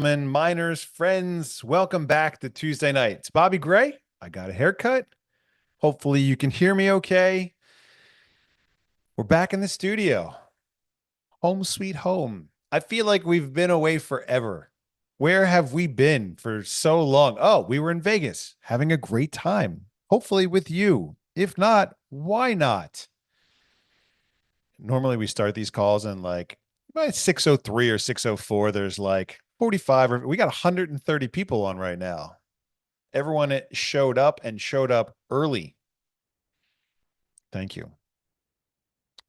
gentlemen, miners, friends, welcome back to Tuesday night. It's Bobby Gray. I got a haircut. Hopefully, you can hear me okay. We're back in the studio. Home sweet home. I feel like we've been away forever. Where have we been for so long? Oh, we were in Vegas having a great time, hopefully with you. If not, why not? Normally, we start these calls and like by 6:03 or 6:04, there's like 45 or we got 130 people on right now. Everyone showed up and showed up early. Thank you.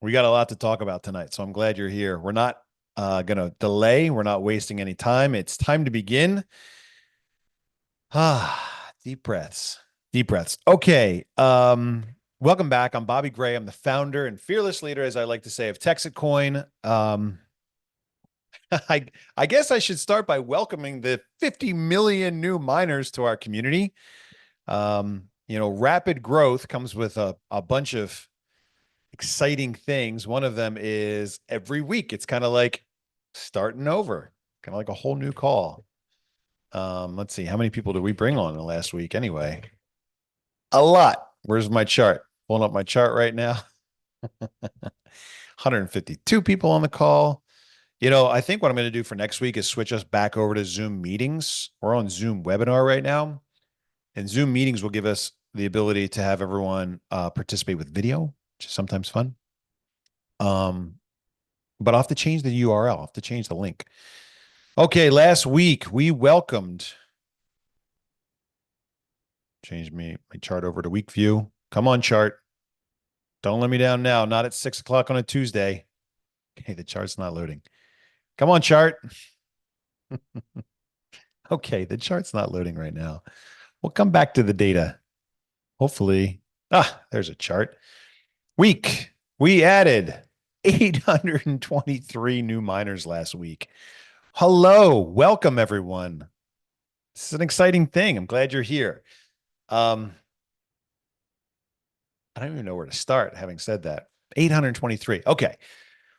We got a lot to talk about tonight, so I'm glad you're here. We're not going to delay. We're not wasting any time. It's time to begin. Deep breaths. Deep breaths. Okay. Welcome back. I'm Bobby Gray. I'm the founder and fearless leader, as I like to say, of Texas Coin. I guess I should start by welcoming the 50 million new miners to our community. Rapid growth comes with a bunch of exciting things. One of them is every week. It's kind of like starting over, kind of like a whole new call. Let's see. How many people did we bring on in the last week anyway? A lot. Where's my chart? Pulling up my chart right now. 152 people on the call. I think what I'm going to do for next week is switch us back over to Zoom meetings. We're on Zoom webinar right now, and Zoom meetings will give us the ability to have everyone participate with video, which is sometimes fun. But I'll have to change the URL. I'll have to change the link. Okay, last week we welcomed. Change my chart over to week view. Come on, chart. Don't let me down now. Not at 6 o'clock on a Tuesday. Okay, the chart's not loading. Come on, chart. Okay, the chart's not loading right now. We'll come back to the data. Hopefully. There's a chart. Week. We added 823 new miners last week. Hello. Welcome, everyone. This is an exciting thing. I'm glad you're here. I don't even know where to start, having said that. 823. Okay.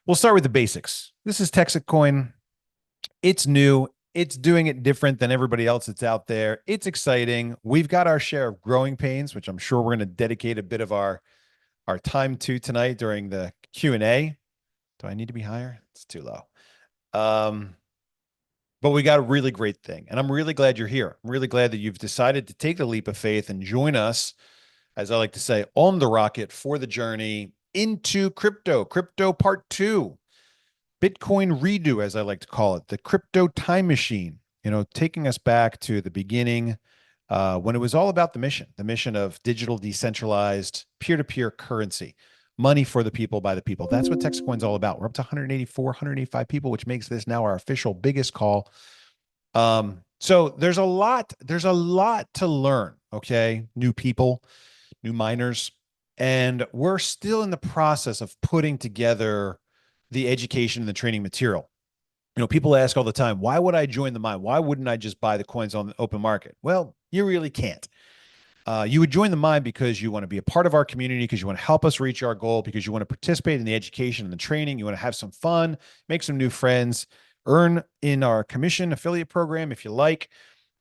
We'll start with the basics. This is Texas Coin. It's new. It's doing it different than everybody else that's out there. It's exciting. We've got our share of growing pains, which I'm sure we're going to dedicate a bit of our time to tonight during the Q&A. Do I need to be higher? It's too low. But we got a really great thing, and I'm really glad you're here. I'm really glad that you've decided to take the leap of faith and join us, as I like to say, on the rocket for the journey into crypto part 2, Bitcoin redo, as I like to call it, the crypto time machine, taking us back to the beginning when it was all about the mission of digital, decentralized, peer-to-peer currency, money for the people, by the people. That's what Texas Coin's all about. We're up to 184, 185 people, which makes this now our official biggest call. So there's a lot to learn. Okay. New people, new miners. And we're still in the process of putting together the education and the training material. People ask all the time, why would I join the mine? Why wouldn't I just buy the coins on the open market? Well, you really can't. You would join the mine because you want to be a part of our community, because you want to help us reach our goal, because you want to participate in the education and the training. You want to have some fun, make some new friends, earn in our commission affiliate program if you like.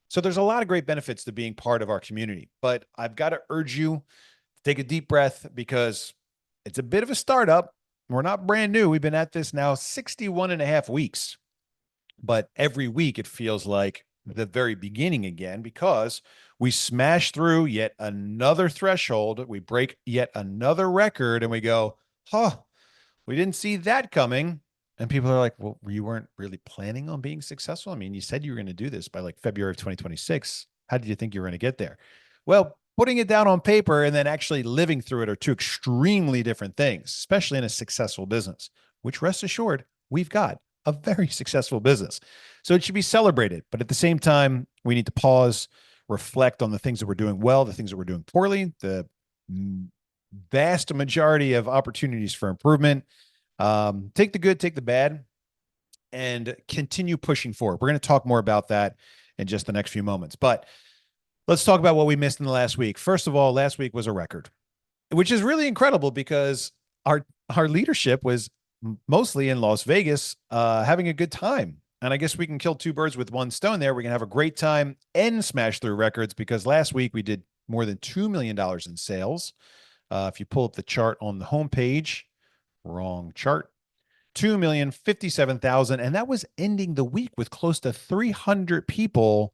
So there's a lot of great benefits to being part of our community. But I've got to urge you to take a deep breath, because it's a bit of a startup. We're not brand new. We've been at this now 61 and a half weeks. But every week it feels like the very beginning again, because we smash through yet another threshold. We break yet another record and we go, we didn't see that coming. And people are like, well, you weren't really planning on being successful. I mean, you said you were going to do this by like February of 2026. How did you think you were going to get there? Well, putting it down on paper and then actually living through it are two extremely different things, especially in a successful business, which, rest assured, we've got a very successful business. So it should be celebrated. But at the same time, we need to pause, reflect on the things that we're doing well, the things that we're doing poorly, the vast majority of opportunities for improvement. Take the good, take the bad, and continue pushing forward. We're going to talk more about that in just the next few moments. But let's talk about what we missed in the last week. First of all, last week was a record, which is really incredible because our leadership was mostly in Las Vegas, having a good time. And I guess we can kill two birds with one stone there. We can have a great time and smash through records because last week we did more than $2 million in sales. If you pull up the chart on the homepage, wrong chart, 2,057,000. And that was ending the week with close to 300 people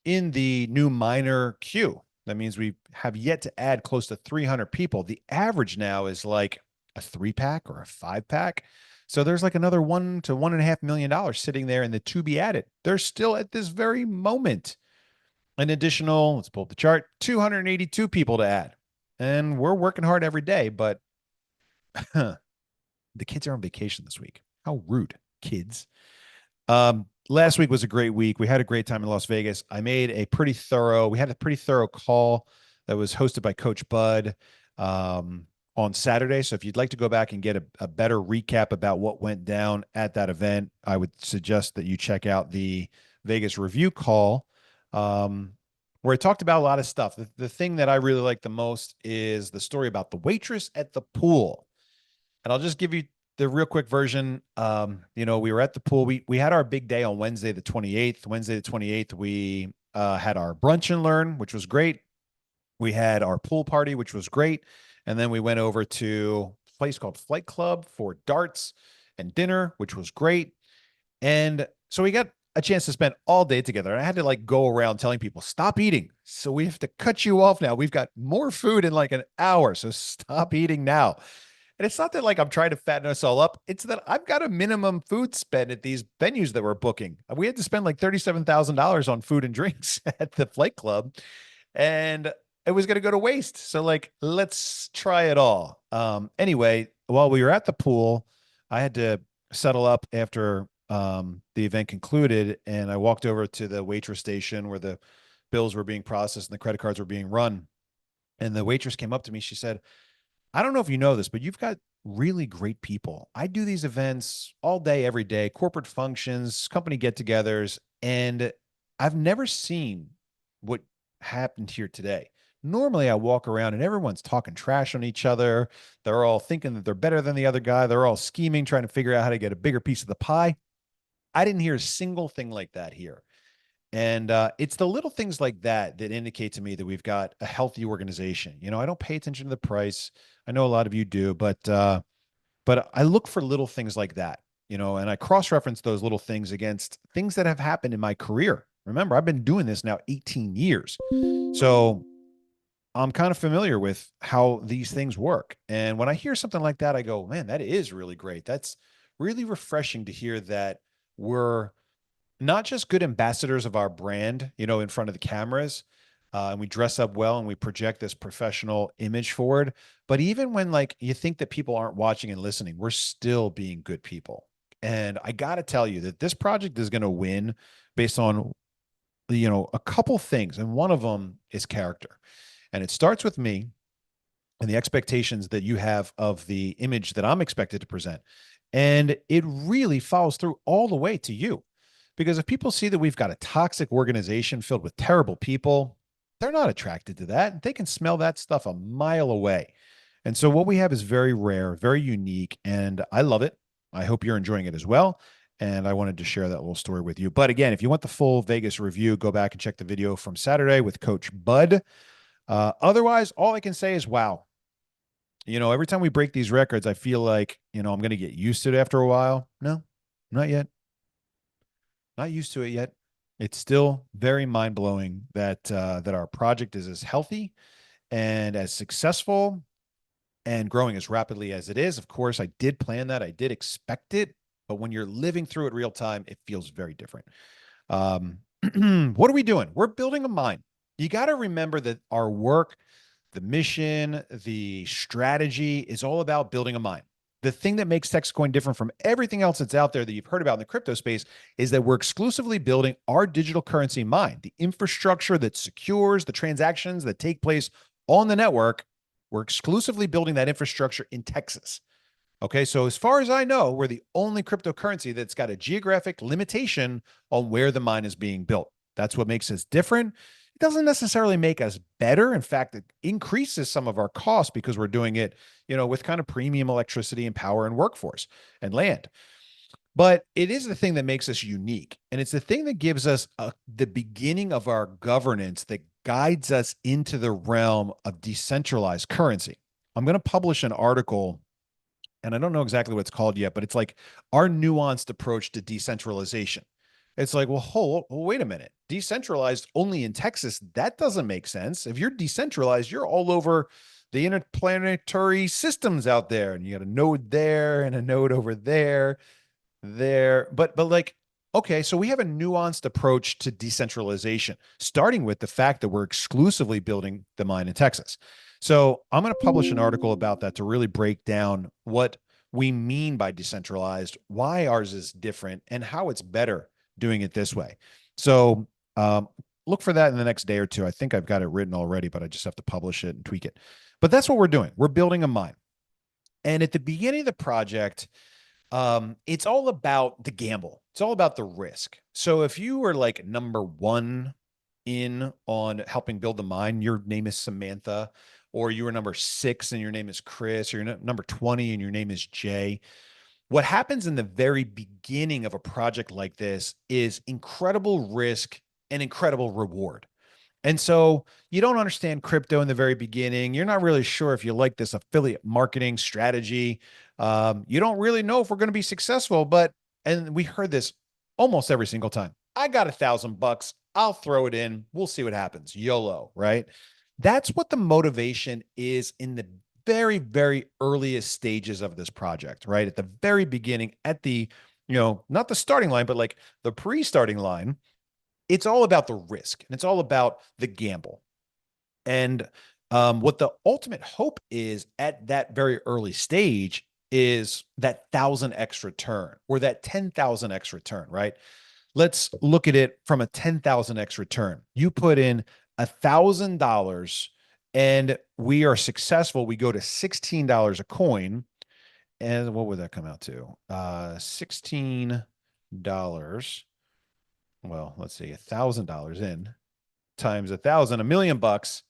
in the new minor queue. That means we have yet to add close to 300 people. The average now is like a 3-pack or a 5-pack. So there's like another $1 to $1.5 million sitting there in the to be added. There's still at this very moment an additional, let's pull up the chart, 282 people to add. And we're working hard every day, but the kids are on vacation this week. How rude, kids. Last week was a great week. We had a great time in Las Vegas. We had a pretty thorough call that was hosted by Coach Bud on Saturday. So if you'd like to go back and get a better recap about what went down at that event, I would suggest that you check out the Vegas review call, where I talked about a lot of stuff. The thing that I really like the most is the story about the waitress at the pool. And I'll just give you the real quick version. We were at the pool. We had our big day on Wednesday, the 28th. Wednesday, the 28th, we had our brunch and learn, which was great. We had our pool party, which was great. And then we went over to a place called Flight Club for darts and dinner, which was great. And so we got a chance to spend all day together. And I had to like go around telling people, stop eating. So we have to cut you off now. We've got more food in like an hour. So stop eating now. And it's not that like I'm trying to fatten us all up. It's that I've got a minimum food spend at these venues that we're booking. We had to spend like $37,000 on food and drinks at the Flight Club, and it was going to go to waste. So like, let's try it all. Anyway, while we were at the pool, I had to settle up after the event concluded, and I walked over to the waitress station where the bills were being processed and the credit cards were being run. And the waitress came up to me. She said, I don't know if you know this, but you've got really great people. I do these events all day, every day, corporate functions, company get togethers, and I've never seen what happened here today. Normally, I walk around and everyone's talking trash on each other. They're all thinking that they're better than the other guy. They're all scheming, trying to figure out how to get a bigger piece of the pie. I didn't hear a single thing like that here. And it's the little things like that that indicate to me that we've got a healthy organization. I don't pay attention to the price. I know a lot of you do, but I look for little things like that, and I cross-reference those little things against things that have happened in my career. Remember, I've been doing this now 18 years. So I'm kind of familiar with how these things work. And when I hear something like that, I go, man, that is really great. That's really refreshing to hear that we're not just good ambassadors of our brand, in front of the cameras, and we dress up well and we project this professional image forward. But even when like you think that people aren't watching and listening, we're still being good people. And I got to tell you that this project is going to win based on, a couple things. And one of them is character. And it starts with me and the expectations that you have of the image that I'm expected to present. And it really follows through all the way to you. Because if people see that we've got a toxic organization filled with terrible people, they're not attracted to that. They can smell that stuff a mile away. And so what we have is very rare, very unique, and I love it. I hope you're enjoying it as well. And I wanted to share that little story with you. But again, if you want the full Vegas review, go back and check the video from Saturday with Coach Bud. Otherwise, all I can say is, wow. Every time we break these records, I feel like, I'm going to get used to it after a while. No, not yet. Not used to it yet. It's still very mind-blowing that our project is as healthy and as successful and growing as rapidly as it is. Of course, I did plan that. I did expect it. But when you're living through it real time, it feels very different. What are we doing? We're building a mine. You got to remember that our work, the mission, the strategy is all about building a mine. The thing that makes Texacoin different from everything else that's out there that you've heard about in the crypto space is that we're exclusively building our digital currency mine, the infrastructure that secures the transactions that take place on the network. We're exclusively building that infrastructure in Texas. Okay, so as far as I know, we're the only cryptocurrency that's got a geographic limitation on where the mine is being built. That's what makes us different. It doesn't necessarily make us better. In fact, it increases some of our costs because we're doing it, with kind of premium electricity and power and workforce and land. But it is the thing that makes us unique. And it's the thing that gives us the beginning of our governance that guides us into the realm of decentralized currency. I'm going to publish an article, and I don't know exactly what it's called yet, but it's like our nuanced approach to decentralization. It's like, well, wait a minute. Decentralized only in Texas, that doesn't make sense. If you're decentralized, you're all over the interplanetary systems out there, and you got a node there and a node over there. But like, okay, so we have a nuanced approach to decentralization, starting with the fact that we're exclusively building the mine in Texas. So I'm going to publish an article about that to really break down what we mean by decentralized, why ours is different, and how it's better doing it this way. So look for that in the next day or two. I think I've got it written already, but I just have to publish it and tweak it. But that's what we're doing. We're building a mine. And at the beginning of the project, it's all about the gamble. It's all about the risk. So if you were like number one in on helping build the mine, your name is Samantha, or you were number 6 and your name is Chris, or you're number 20 and your name is Jay. What happens in the very beginning of a project like this is incredible risk and incredible reward. And so you don't understand crypto in the very beginning. You're not really sure if you like this affiliate marketing strategy. You don't really know if we're going to be successful, and we heard this almost every single time. I got $1,000. I'll throw it in. We'll see what happens. YOLO, right? That's what the motivation is in the very, very earliest stages of this project, right? At the very beginning, at the, not the starting line, but like the pre-starting line, it's all about the risk and it's all about the gamble. And what the ultimate hope is at that very early stage is that 1,000x return or that 10,000x return, right? Let's look at it from a 10,000x return. You put in $1,000 and we are successful. We go to $16 a coin. And what would that come out to? $16. Well, let's see, $1,000 in times 1,000, $1 million bucks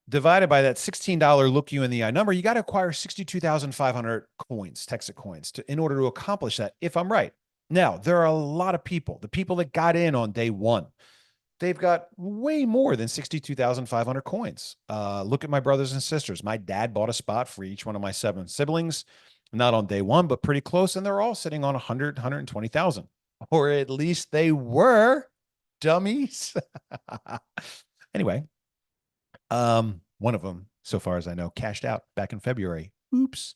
divided by that $16 look you in the eye number. You got to acquire 62,500 coins, Texas coins, in order to accomplish that, if I'm right. Now, there are a lot of people, the people that got in on day one, they've got way more than 62,500 coins. Look at my brothers and sisters. My dad bought a spot for each one of my 7 siblings, not on day one, but pretty close. And they're all sitting on 100, 120,000. Or at least they were, dummies. Anyway, one of them, so far as I know, cashed out back in February. Oops.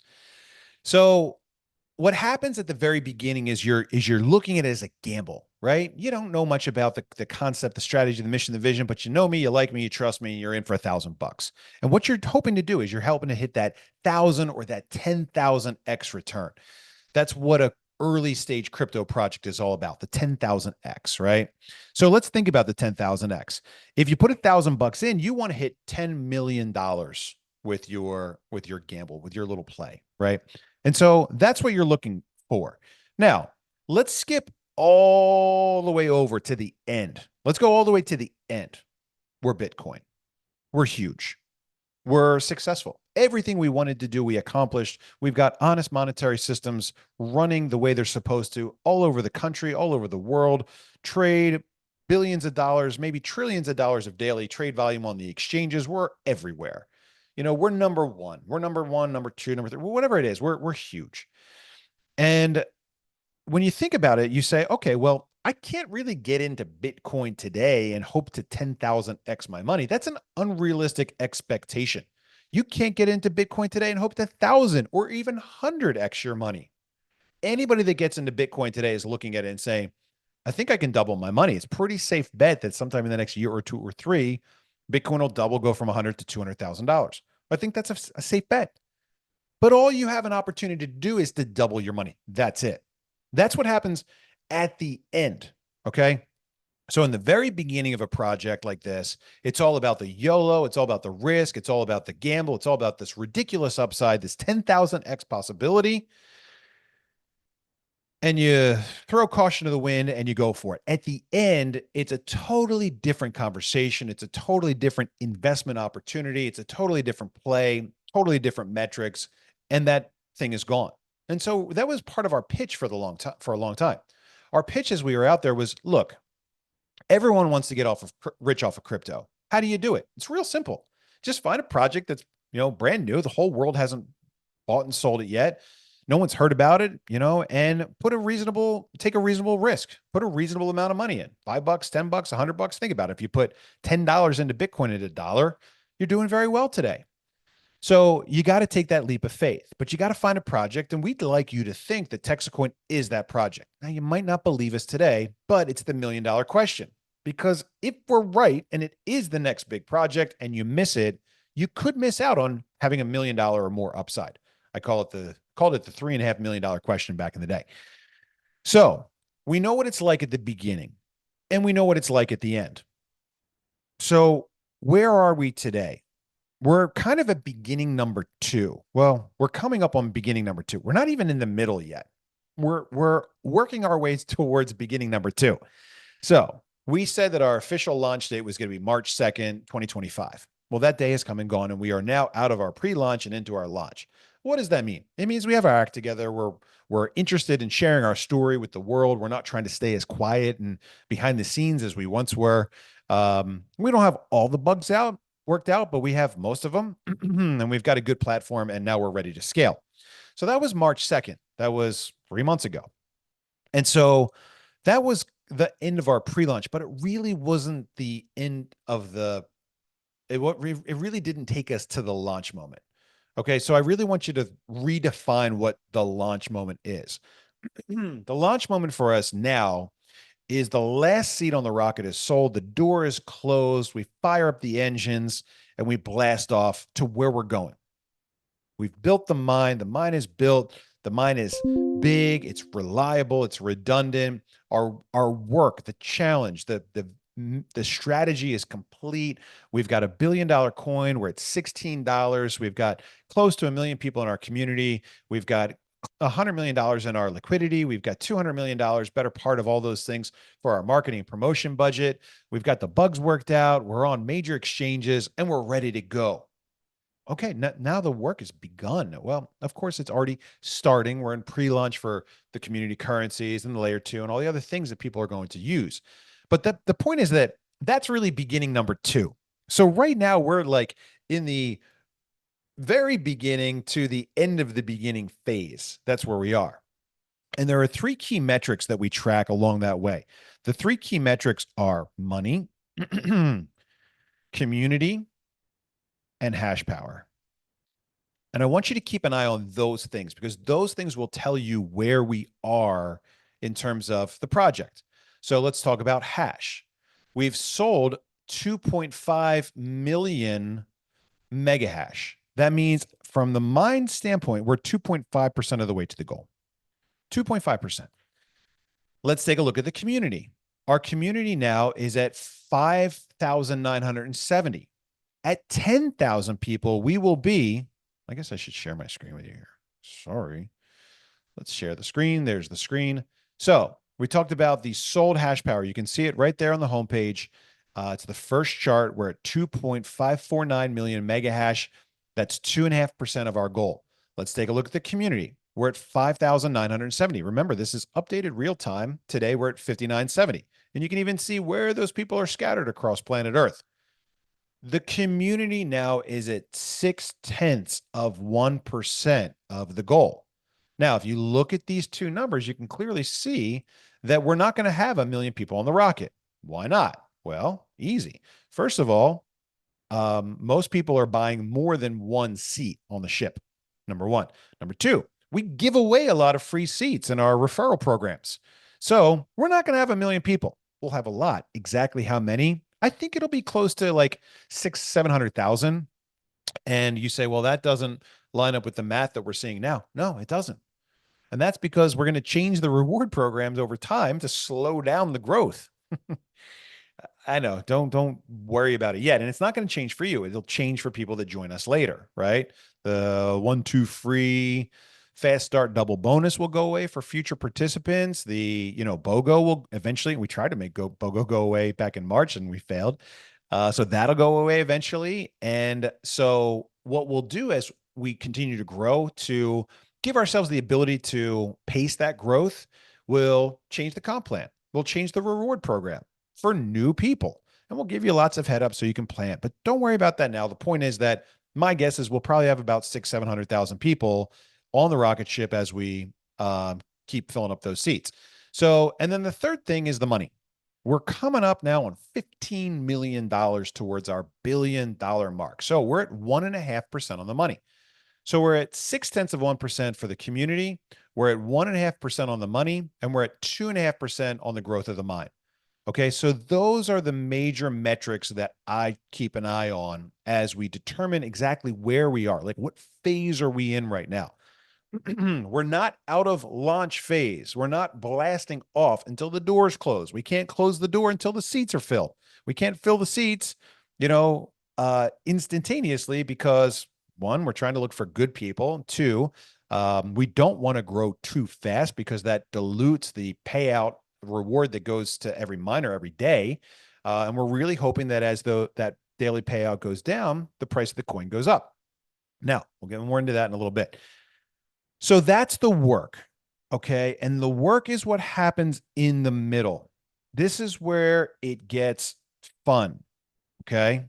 So what happens at the very beginning is you're looking at it as a gamble, right? You don't know much about the concept, the strategy, the mission, the vision, but you know me, you like me, you trust me, you're in for $1,000. And what you're hoping to do is you're helping to hit that 1,000 or that 10,000x return. That's what a early stage crypto project is all about, the 10,000x, right? So let's think about the 10,000x. If you put $1,000 in, you want to hit $10 million with your gamble, with your little play, right? And so that's what you're looking for. Now, let's skip all the way over to the end. Let's go all the way to the end. We're Bitcoin. We're huge. We're successful. Everything we wanted to do, we accomplished. We've got honest monetary systems running the way they're supposed to all over the country, all over the world. Trade billions of dollars, maybe trillions of dollars of daily trade volume on the exchanges. We're everywhere. We're number one. We're number one, number two, number three, whatever it is. We're huge. And when you think about it, you say, okay, well, I can't really get into Bitcoin today and hope to 10,000x my money. That's an unrealistic expectation. You can't get into Bitcoin today and hope to 1,000 or even 100x your money. Anybody that gets into Bitcoin today is looking at it and saying, I think I can double my money. It's a pretty safe bet that sometime in the next year or 2 or 3, Bitcoin will double, go from $100,000 to $200,000. I think that's a safe bet. But all you have an opportunity to do is to double your money. That's it. That's what happens at the end. Okay. So in the very beginning of a project like this, it's all about the YOLO. It's all about the risk. It's all about the gamble. It's all about this ridiculous upside, this 10,000x possibility. And you throw caution to the wind and you go for it. At the end, it's a totally different conversation. It's a totally different investment opportunity. It's a totally different play, totally different metrics. And that thing is gone. And so that was part of our pitch for for a long time. Our pitch as we were out there was, look, everyone wants to get rich off of crypto. How do you do it? It's real simple. Just find a project that's, brand new. The whole world hasn't bought and sold it yet. No one's heard about it, and take a reasonable risk, put a reasonable amount of money in, $5, $10, $100. Think about it. If you put $10 into Bitcoin at $1, you're doing very well today. So you got to take that leap of faith, but you got to find a project. And we'd like you to think that Texacoin is that project. Now, you might not believe us today, but it's the $1 million question. Because if we're right and it is the next big project and you miss it, you could miss out on having $1 million or more upside. I called it the $3.5 million question back in the day. So we know what it's like at the beginning and we know what it's like at the end. So where are we today? We're kind of at beginning number 2. Well, we're coming up on beginning number 2. We're not even in the middle yet. We're working our ways towards beginning number 2. So we said that our official launch date was going to be March 2nd, 2025. Well, that day has come and gone, and we are now out of our pre-launch and into our launch. What does that mean? It means we have our act together. We're interested in sharing our story with the world. We're not trying to stay as quiet and behind the scenes as we once were. We don't have all the bugs worked out, but we have most of them, and we've got a good platform, and now we're ready to scale. So that was March 2nd. That was 3 months ago. And so that was the end of our pre-launch, but it really wasn't the end of it really didn't take us to the launch moment. Okay. So I really want you to redefine what the launch moment is. The launch moment for us now is the last seat on the rocket is sold. The door is closed. We fire up the engines and we blast off to where we're going. We've built the mine. The mine is built. The mine is big. It's reliable. It's redundant. Our work, the challenge, the strategy is complete. We've got $1 billion coin. We're at $16. We've got close to 1 million people in our community. We've got $100 million in our liquidity. We've got $200 million, better part of all those things for our marketing and promotion budget. We've got the bugs worked out. We're on major exchanges and we're ready to go. Okay, now the work has begun. Well, of course, it's already starting. We're in pre-launch for the community currencies and the layer 2 and all the other things that people are going to use. But the point is that that's really beginning number 2. So right now we're like in the very beginning to the end of the beginning phase. That's where we are. And there are 3 key metrics that we track along that way. The 3 key metrics are money, community, and hash power. And I want you to keep an eye on those things because those things will tell you where we are in terms of the project. So let's talk about hash. We've sold 2.5 million mega hash. That means from the mine standpoint, we're 2.5% of the way to the goal. 2.5%. Let's take a look at the community. Our community now is at 5,970. At 10,000 people, we will be, I guess I should share my screen with you here. Sorry. Let's share the screen. There's the screen. So we talked about the sold hash power. You can see it right there on the homepage. It's the first chart. We're at 2.549 million mega hash. That's 2.5% of our goal. Let's take a look at the community. We're at 5,970. Remember, this is updated real time. Today, we're at 5,970. And you can even see where those people are scattered across planet Earth. The community now is at 0.6% of the goal. Now, if you look at these 2 numbers, you can clearly see that we're not going to have 1 million people on the rocket. Why not? Well, easy. First of all, most people are buying more than 1 seat on the ship. Number 1. Number 2, we give away a lot of free seats in our referral programs. So we're not going to have 1 million people. We'll have a lot. Exactly how many? I think it'll be close to like 700,000. And you say, well, that doesn't line up with the math that we're seeing now. No, it doesn't. And that's because we're going to change the reward programs over time to slow down the growth. I know, don't worry about it yet. And it's not going to change for you. It'll change for people that join us later, right? The 1, 2 free fast start double bonus will go away for future participants. The, BOGO will eventually, we tried to make BOGO go away back in March and we failed. So that'll go away eventually. And so what we'll do as we continue to grow to give ourselves the ability to pace that growth, we'll change the comp plan. We'll change the reward program for new people. And we'll give you lots of head up so you can plan. But don't worry about that now. The point is that my guess is we'll probably have about 700,000 people on the rocket ship as we keep filling up those seats. So, and then the third thing is the money. We're coming up now on $15 million towards our $1 billion mark. So we're at 1.5% on the money. So we're at 0.6% for the community. We're at 1.5% on the money, and we're at 2.5% on the growth of the mind. Okay, so those are the major metrics that I keep an eye on as we determine exactly where we are. Like, what phase are we in right now? We're not out of launch phase. We're not blasting off until the doors close. We can't close the door until the seats are filled. We can't fill the seats, instantaneously because one, we're trying to look for good people. Two, we don't want to grow too fast because that dilutes the payout reward that goes to every miner every day. And we're really hoping that as that daily payout goes down, the price of the coin goes up. Now, we'll get more into that in a little bit. So that's the work. Okay. And the work is what happens in the middle. This is where it gets fun. Okay.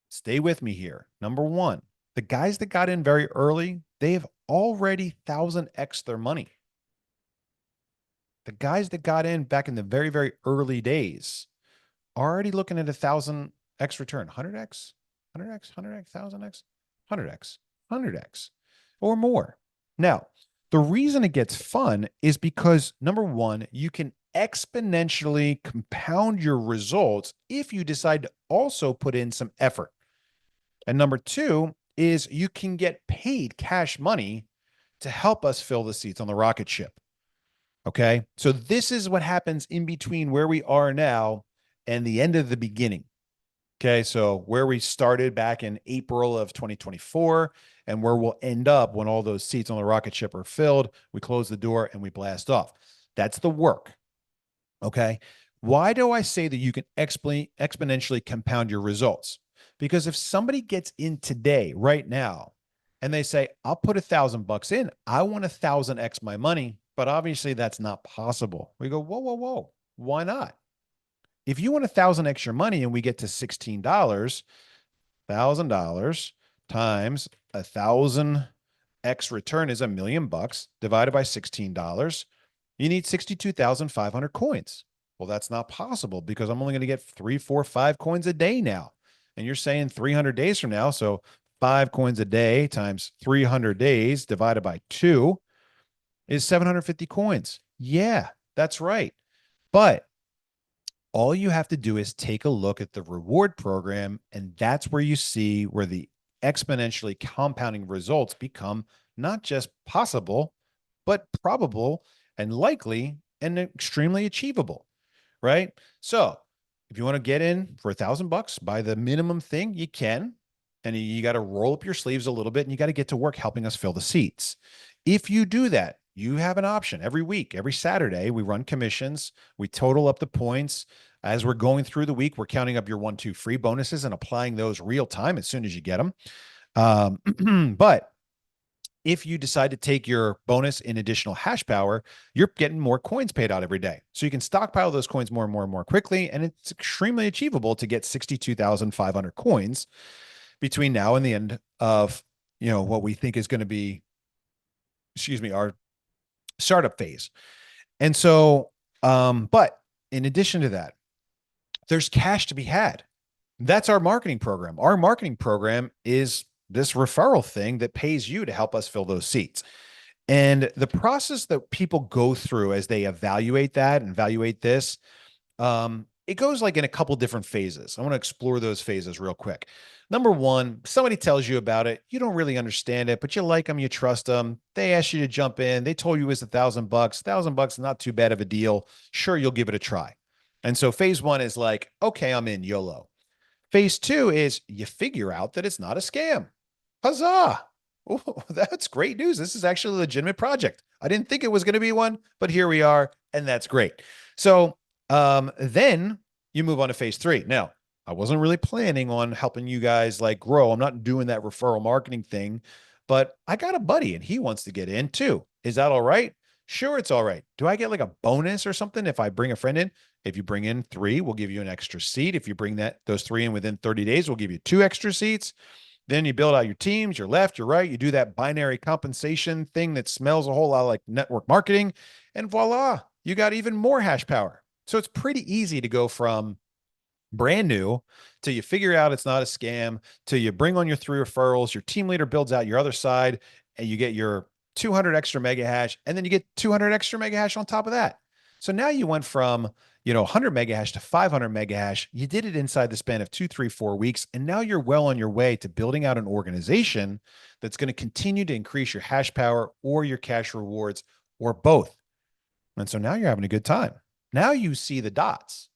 Stay with me here. Number one, the guys that got in very early, they've already 1000x their money. The guys that got in back in the very, very early days are already looking at 1000x return, 100x, 100x, 100x, 1000x, 100x, 100x, or more. Now, the reason it gets fun is because number one, you can exponentially compound your results if you decide to also put in some effort. And number two is you can get paid cash money to help us fill the seats on the rocket ship. Okay. So this is what happens in between where we are now and the end of the beginning. Okay. So where we started back in April of 2024 and where we'll end up when all those seats on the rocket ship are filled, we close the door and we blast off. That's the work. Okay. Why do I say that you can exponentially compound your results? Because if somebody gets in today, right now, and they say, I'll put $1,000 in, I want 1000x my money, but obviously that's not possible. We go, whoa, whoa, whoa. Why not? If you want 1000x your money and we get to $16, $1,000 times 1000x return is $1 million divided by $16. You need 62,500 coins. Well, that's not possible because I'm only going to get 3, 4, 5 coins a day now. And you're saying 300 days from now. So 5 coins a day times 300 days divided by 2 is 750 coins. Yeah, that's right. But all you have to do is take a look at the reward program, and that's where you see where the exponentially compounding results become not just possible, but probable and likely and extremely achievable, right? So if you want to get in for $1,000, buy the minimum thing, you can. And you got to roll up your sleeves a little bit and you got to get to work helping us fill the seats. If you do that, you have an option every week, every Saturday. We run commissions. We total up the points. As we're going through the week, we're counting up your 1, 2 free bonuses and applying those real time as soon as you get them. But if you decide to take your bonus in additional hash power, you're getting more coins paid out every day. So you can stockpile those coins more and more and more quickly. And it's extremely achievable to get 62,500 coins between now and the end of, what we think is going to be, our startup phase. And so, but in addition to that, there's cash to be had. That's our marketing program. Our marketing program is this referral thing that pays you to help us fill those seats. And the process that people go through as they evaluate that and evaluate this, it goes like in a couple different phases. I want to explore those phases real quick. Number one, somebody tells you about it. You don't really understand it, but you like them, you trust them. They ask you to jump in. They told you it was $1,000. $1,000, not too bad of a deal. Sure, you'll give it a try. And so phase one is like, okay, I'm in, YOLO. Phase two is you figure out that it's not a scam. Huzzah. Oh, that's great news. This is actually a legitimate project. I didn't think it was going to be one, but here we are. And that's great. So then you move on to phase three. Now, I wasn't really planning on helping you guys like grow. I'm not doing that referral marketing thing. but I got a buddy and he wants to get in too. Is that all right? Sure, it's all right. Do I get like a bonus or something if I bring a friend in? If you bring in three, we'll give you an extra seat. If you bring those three in within 30 days, we'll give you two extra seats. Then you build out your teams, your left, your right. You do that binary compensation thing that smells a whole lot like network marketing, and voila, you got even more hash power. So it's pretty easy to go from brand new till you figure out it's not a scam, till you bring on your three referrals, your team leader builds out your other side, and you get your 200 extra mega hash, and then you get 200 extra mega hash on top of that. So now you went from 100 mega hash to 500 mega hash. You did it inside the span of 2, 3, 4 weeks, and now you're well on your way to building out an organization that's going to continue to increase your hash power or your cash rewards or both. And so now you're having a good time. Now you see the dots.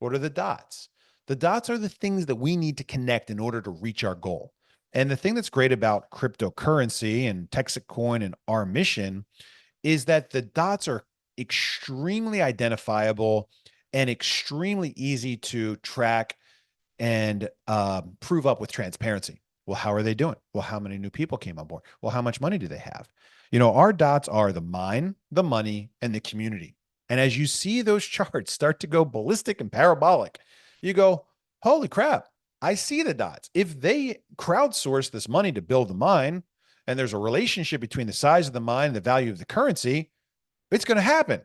What are the dots? The dots are the things that we need to connect in order to reach our goal. And the thing that's great about cryptocurrency and Texacoin and our mission is that the dots are extremely identifiable and extremely easy to track and prove up with transparency. Well, how are they doing? Well, how many new people came on board? Well, how much money do they have? Our dots are the mine, the money, and the community. And as you see those charts start to go ballistic and parabolic, you go, holy crap, I see the dots. If they crowdsource this money to build the mine, and there's a relationship between the size of the mine and the value of the currency, it's going to happen.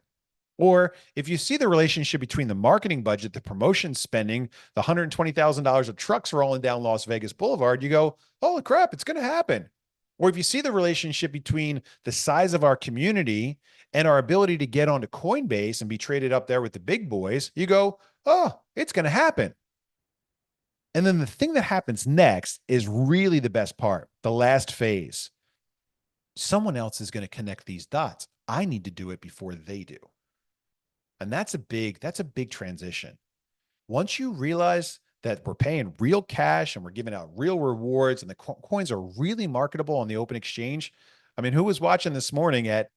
Or if you see the relationship between the marketing budget, the promotion spending, the $120,000 of trucks rolling down Las Vegas Boulevard, you go, holy crap, it's going to happen. Or if you see the relationship between the size of our community and our ability to get onto Coinbase and be traded up there with the big boys, you go, oh, it's going to happen. And then the thing that happens next is really the best part, the last phase. Someone else is going to connect these dots. I need to do it before they do. And that's a big transition. Once you realize that we're paying real cash and we're giving out real rewards and the coins are really marketable on the open exchange. I mean, who was watching this morning at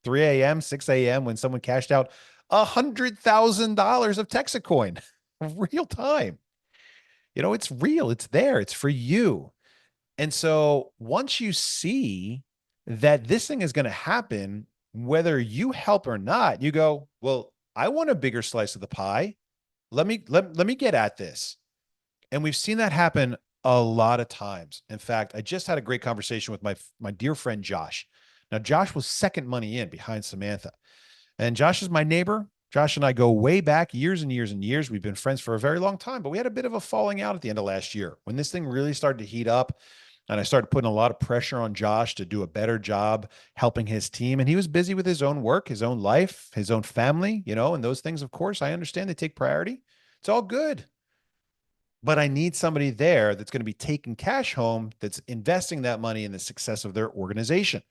3 a.m., 6 a.m. when someone cashed out $100,000 of Texacoin real time? It's real. It's there. It's for you. And so once you see that this thing is going to happen, whether you help or not, you go, well, I want a bigger slice of the pie. Let me get at this. And we've seen that happen a lot of times. In fact, I just had a great conversation with my dear friend, Josh. Now, Josh was second money in behind Samantha. And Josh is my neighbor. Josh and I go way back years and years and years. We've been friends for a very long time, but we had a bit of a falling out at the end of last year when this thing really started to heat up. And I started putting a lot of pressure on Josh to do a better job helping his team. And he was busy with his own work, his own life, his own family, and those things, of course, I understand they take priority. It's all good. But I need somebody there that's going to be taking cash home, that's investing that money in the success of their organization.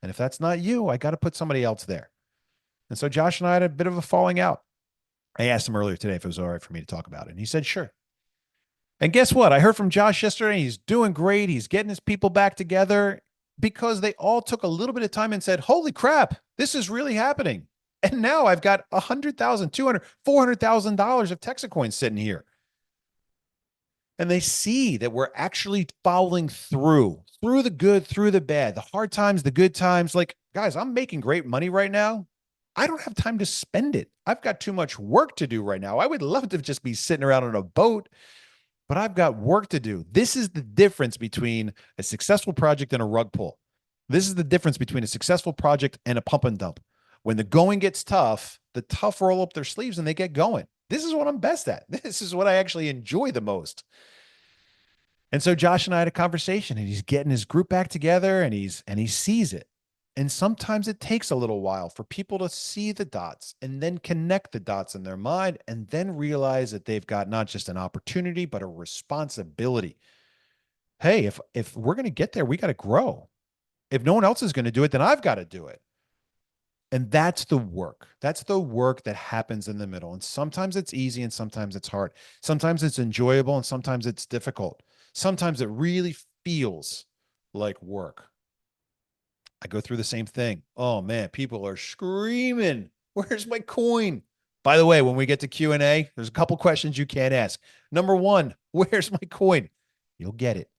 And if that's not you, I got to put somebody else there. And so Josh and I had a bit of a falling out. I asked him earlier today if it was all right for me to talk about it. And he said, sure. And guess what? I heard from Josh yesterday. He's doing great. He's getting his people back together because they all took a little bit of time and said, holy crap, this is really happening. And now I've got $100,000, $200,000, $400,000 of Texacoin sitting here. And they see that we're actually following through the good, through the bad, the hard times, the good times. Like, guys, I'm making great money right now. I don't have time to spend it. I've got too much work to do right now. I would love to just be sitting around on a boat, but I've got work to do. This is the difference between a successful project and a rug pull. This is the difference between a successful project and a pump and dump. When the going gets tough, the tough roll up their sleeves and they get going. This is what I'm best at. This is what I actually enjoy the most. And so Josh and I had a conversation, and he's getting his group back together, and he sees it. And sometimes it takes a little while for people to see the dots and then connect the dots in their mind and then realize that they've got not just an opportunity, but a responsibility. Hey, if we're going to get there, we got to grow. If no one else is going to do it, then I've got to do it. And that's the work. That's the work that happens in the middle. And sometimes it's easy and sometimes it's hard. Sometimes it's enjoyable and sometimes it's difficult. Sometimes it really feels like work. I go through the same thing. Oh man, people are screaming, where's my coin? By the way, when we get to Q&A, there's a couple questions you can't ask. Number one, where's my coin? You'll get it.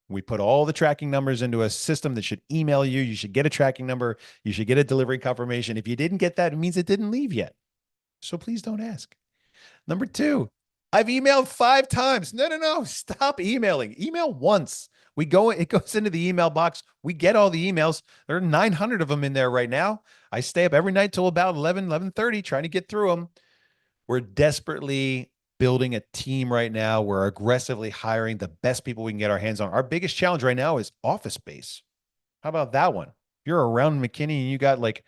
We put all the tracking numbers into a system that should email you. You should get a tracking number. You should get a delivery confirmation. If you didn't get that, it means it didn't leave yet. So please don't ask. Number two, I've emailed 5 times. No. Stop emailing. Email once. It goes into the email box. We get all the emails. There are 900 of them in there right now. I stay up every night till about 11:30 trying to get through them. We're desperately building a team right now. We're aggressively hiring the best people we can get our hands on. Our biggest challenge right now is office space. How about that one? If you're around McKinney and you got like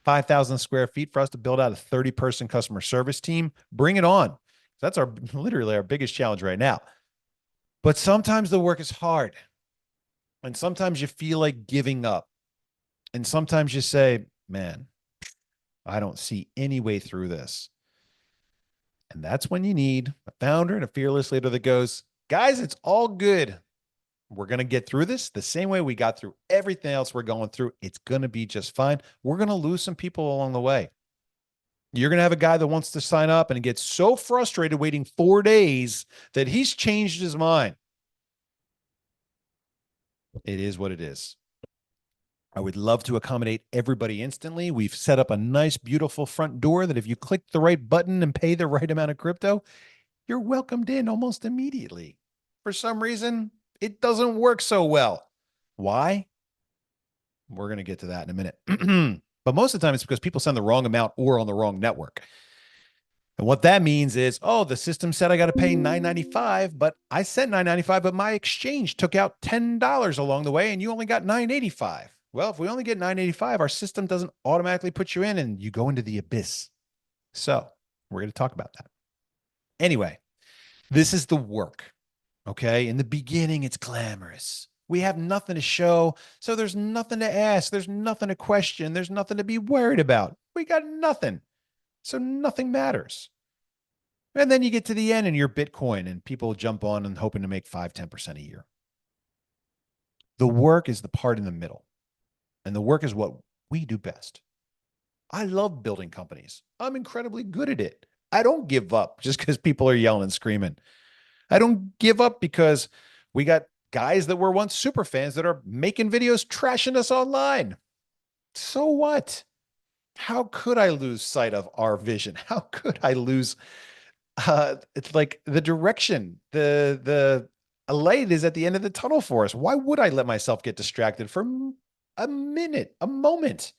5,000 square feet for us to build out a 30-person customer service team, bring it on. That's literally our biggest challenge right now. But sometimes the work is hard. And sometimes you feel like giving up. And sometimes you say, man, I don't see any way through this. And that's when you need a founder and a fearless leader that goes, guys, it's all good. We're going to get through this the same way we got through everything else we're going through. It's going to be just fine. We're going to lose some people along the way. You're going to have a guy that wants to sign up and gets so frustrated waiting 4 days that he's changed his mind. It is what it is. I would love to accommodate everybody instantly. We've set up a nice, beautiful front door that if you click the right button and pay the right amount of crypto, you're welcomed in almost immediately. For some reason, it doesn't work so well. Why? We're going to get to that in a minute. But most of the time, it's because people send the wrong amount or on the wrong network. And what that means is, oh, the system said I got to pay $9.95, but I sent $9.95, but my exchange took out $10 along the way, and you only got $9.85. Well, if we only get $9.85, our system doesn't automatically put you in, and you go into the abyss. So we're going to talk about that. Anyway, this is the work. Okay. In the beginning, it's glamorous. We have nothing to show. So there's nothing to ask. There's nothing to question. There's nothing to be worried about. We got nothing. So nothing matters. And then you get to the end and you're Bitcoin and people jump on and hoping to make 5-10% a year. The work is the part in the middle. And the work is what we do best. I love building companies. I'm incredibly good at it. I don't give up just because people are yelling and screaming. I don't give up because we got guys that were once super fans that are making videos trashing us online. So what? How could I lose sight of our vision? How could I lose it's like the direction, the light is at the end of the tunnel for us. Why would I let myself get distracted for a minute, a moment?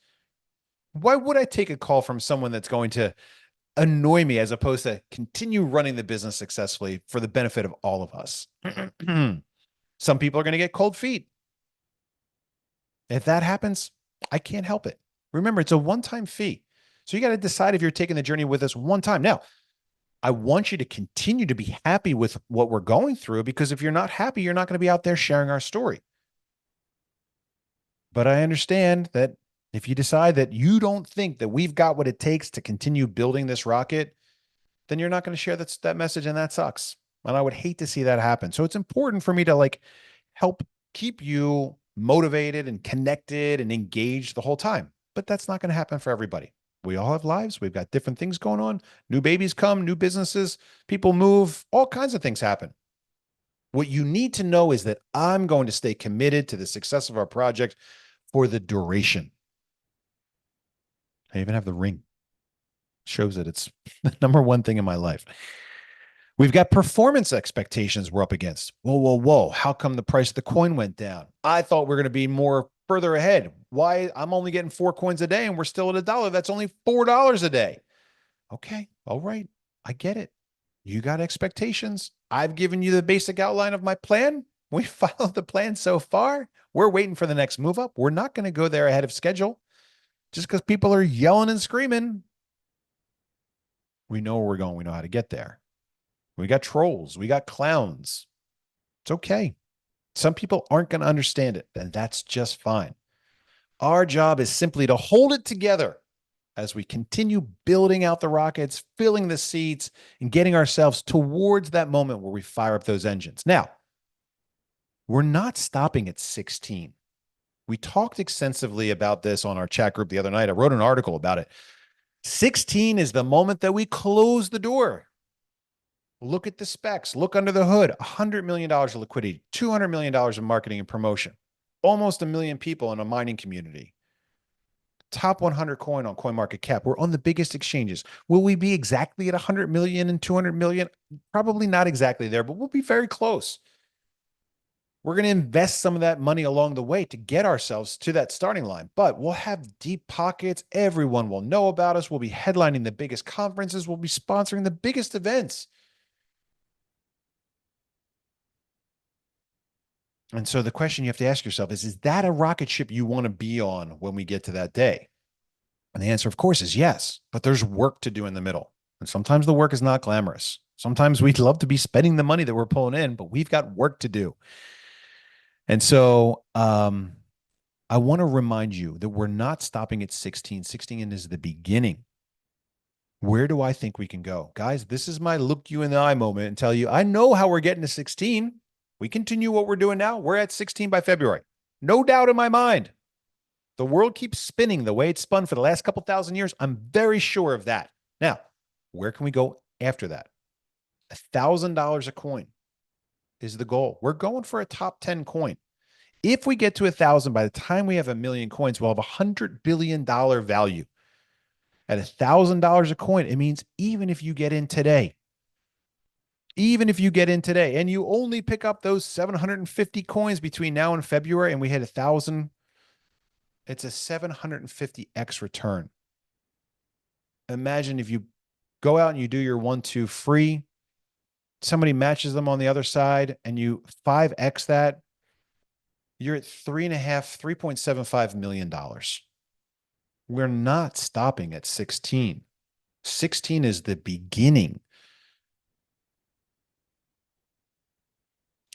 Why would I take a call from someone that's going to annoy me as opposed to continue running the business successfully for the benefit of all of us? Some people are going to get cold feet. If that happens, I can't help it. Remember, it's a one-time fee. So you got to decide if you're taking the journey with us one time. Now, I want you to continue to be happy with what we're going through, because if you're not happy, you're not going to be out there sharing our story. But I understand that if you decide that you don't think that we've got what it takes to continue building this rocket, then you're not going to share that message, and that sucks. And I would hate to see that happen. So it's important for me to help keep you motivated and connected and engaged the whole time. But that's not going to happen for everybody. We all have lives. We've got different things going on. New babies come, new businesses, people move, all kinds of things happen. What you need to know is that I'm going to stay committed to the success of our project for the duration. I even have the ring. Shows that it's the number one thing in my life. We've got performance expectations we're up against. Whoa. How come the price of the coin went down? I thought we are going to be more further ahead. Why? I'm only getting 4 coins a day and we're still at $1. That's only $4 a day. Okay. All right. I get it. You got expectations. I've given you the basic outline of my plan. We followed the plan so far. We're waiting for the next move up. We're not going to go there ahead of schedule just because people are yelling and screaming. We know where we're going. We know how to get there. We got trolls. We got clowns. It's okay. Some people aren't going to understand it, and that's just fine. Our job is simply to hold it together as we continue building out the rockets, filling the seats, and getting ourselves towards that moment where we fire up those engines. Now, we're not stopping at 16. We talked extensively about this on our chat group the other night. I wrote an article about it. 16 is the moment that we close the door. Look at the specs. Look under the hood. $100 million of liquidity, $200 million of marketing and promotion, almost 1 million people in a mining community. Top 100 coin on CoinMarketCap. We're on the biggest exchanges. Will we be exactly at 100 million and 200 million? Probably not exactly there, but we'll be very close. We're going to invest some of that money along the way to get ourselves to that starting line, but we'll have deep pockets. Everyone will know about us. We'll be headlining the biggest conferences. We'll be sponsoring the biggest events. And so the question you have to ask yourself is that a rocket ship you want to be on when we get to that day? And the answer, of course, is yes, but there's work to do in the middle. And sometimes the work is not glamorous. Sometimes we'd love to be spending the money that we're pulling in, but we've got work to do. And so I want to remind you that we're not stopping at 16. 16 is the beginning. Where do I think we can go? Guys, this is my look you in the eye moment and tell you, I know how we're getting to 16. We continue what we're doing now. We're at 16 by February. No doubt in my mind. The world keeps spinning the way it's spun for the last couple thousand years. I'm very sure of that. Now, where can we go after that? $1,000 a coin is the goal. We're going for a top 10 coin. If we get to 1,000, by the time we have 1 million coins, we'll have $100 billion value. At $1,000 a coin, it means even if you get in today, and you only pick up those 750 coins between now and February, and we hit 1,000, it's a 750x return. Imagine if you go out and you do your 1-2 free, somebody matches them on the other side, and you 5x that, you're at $3.75 million. We're not stopping at 16. 16 is the beginning.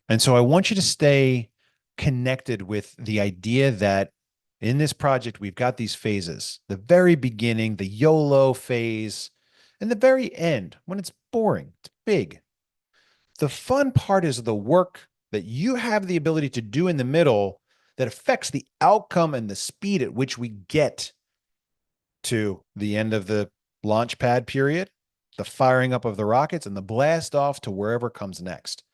And so I want you to stay connected with the idea that in this project, we've got these phases, the very beginning, the YOLO phase, and the very end when it's boring, it's big. The fun part is the work that you have the ability to do in the middle that affects the outcome and the speed at which we get to the end of the launch pad period, the firing up of the rockets, and the blast off to wherever comes next.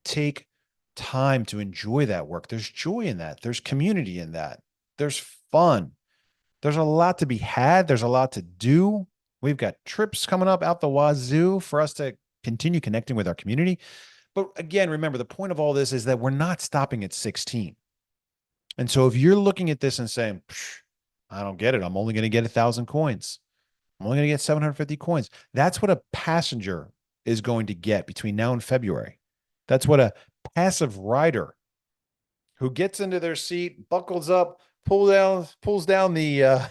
Take time to enjoy that work. There's joy in that. There's community in that. There's fun. There's a lot to be had. There's a lot to do. We've got trips coming up out the wazoo for us to continue connecting with our community. But again, remember, the point of all this is that we're not stopping at 16. And so if you're looking at this and saying, I don't get it, I'm only going to get 1,000 coins. I'm only going to get 750 coins. That's what a passenger is going to get between now and February. That's what a passive rider who gets into their seat, buckles up, pulls down the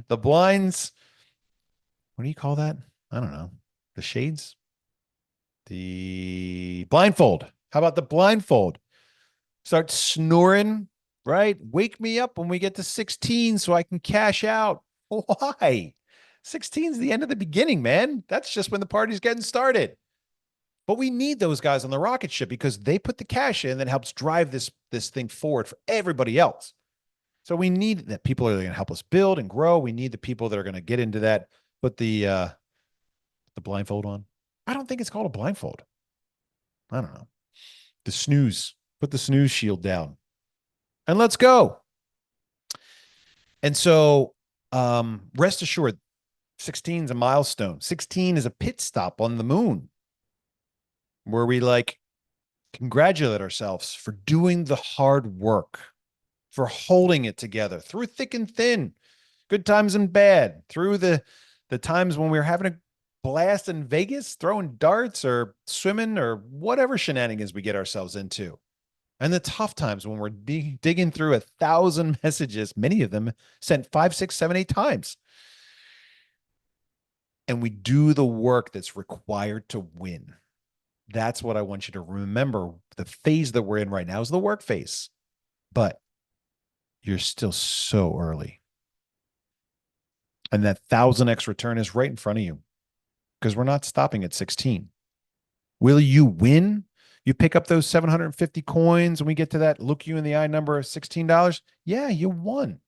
the blinds. What do you call that? I don't know. The shades? The blindfold. How about the blindfold? Start snoring, right? Wake me up when we get to 16 so I can cash out. Why? 16 is the end of the beginning, man. That's just when the party's getting started. But we need those guys on the rocket ship because they put the cash in that helps drive this thing forward for everybody else. So we need that people are going to help us build and grow. We need the people that are going to get into that, put the blindfold on. I don't think it's called a blindfold. I don't know. The snooze. Put the snooze shield down. And let's go. And so rest assured, 16 is a milestone. 16 is a pit stop on the moon where we congratulate ourselves for doing the hard work, for holding it together through thick and thin, good times and bad, through the times when we were having a blast in Vegas, throwing darts or swimming or whatever shenanigans we get ourselves into. And the tough times when we're digging through 1,000 messages, many of them sent 5, 6, 7, 8 times. And we do the work that's required to win. That's what I want you to remember. The phase that we're in right now is the work phase, but you're still so early. And that 1,000x return is right in front of you because we're not stopping at 16. Will you win? You pick up those 750 coins and we get to that look you in the eye number of $16. Yeah, you won.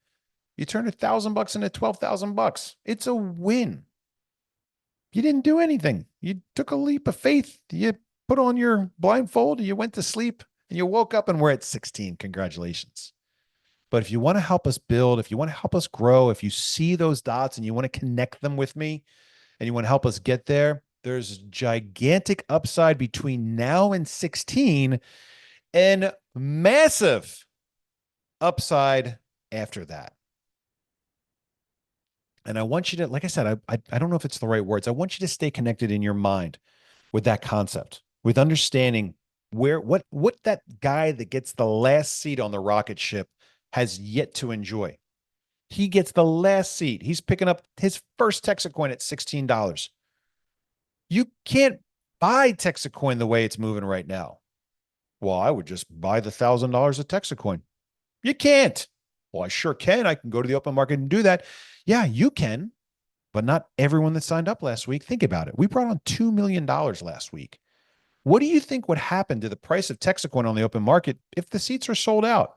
You turned $1,000 into $12,000. It's a win. You didn't do anything. You took a leap of faith. You put on your blindfold, you went to sleep, and you woke up and we're at 16. Congratulations. But if you want to help us build, if you want to help us grow, if you see those dots and you want to connect them with me and you want to help us get there, there's gigantic upside between now and 16 and massive upside after that. And I want you to, like I said, I don't know if it's the right words. I want you to stay connected in your mind with that concept, with understanding what that guy that gets the last seat on the rocket ship has yet to enjoy. He gets the last seat. He's picking up his first Texacoin at $16. You can't buy Texacoin the way it's moving right now. Well, I would just buy the $1,000 of Texacoin. You can't. Well, I sure can. I can go to the open market and do that. Yeah, you can, but not everyone that signed up last week. Think about it. We brought on $2 million last week. What do you think would happen to the price of Texacoin on the open market if the seats are sold out?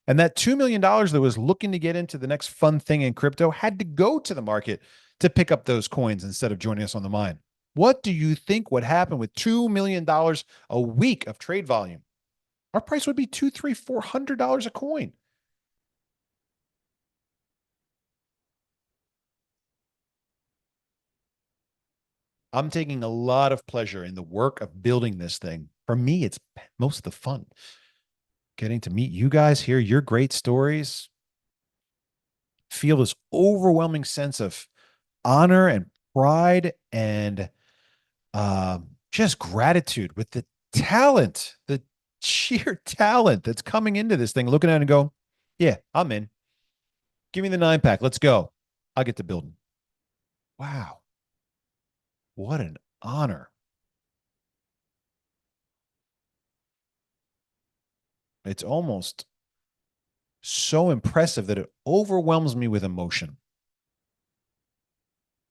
And that $2 million that was looking to get into the next fun thing in crypto had to go to the market to pick up those coins instead of joining us on the mine. What do you think would happen with $2 million a week of trade volume? Our price would be $200, $300, $400 a coin. I'm taking a lot of pleasure in the work of building this thing. For me, it's most of the fun. Getting to meet you guys, hear your great stories, feel this overwhelming sense of honor and pride and just gratitude with the talent, the sheer talent that's coming into this thing, looking at it and go, yeah, I'm in. Give me the 9-pack. Let's go. I'll get to building. Wow. What an honor. It's almost so impressive that it overwhelms me with emotion.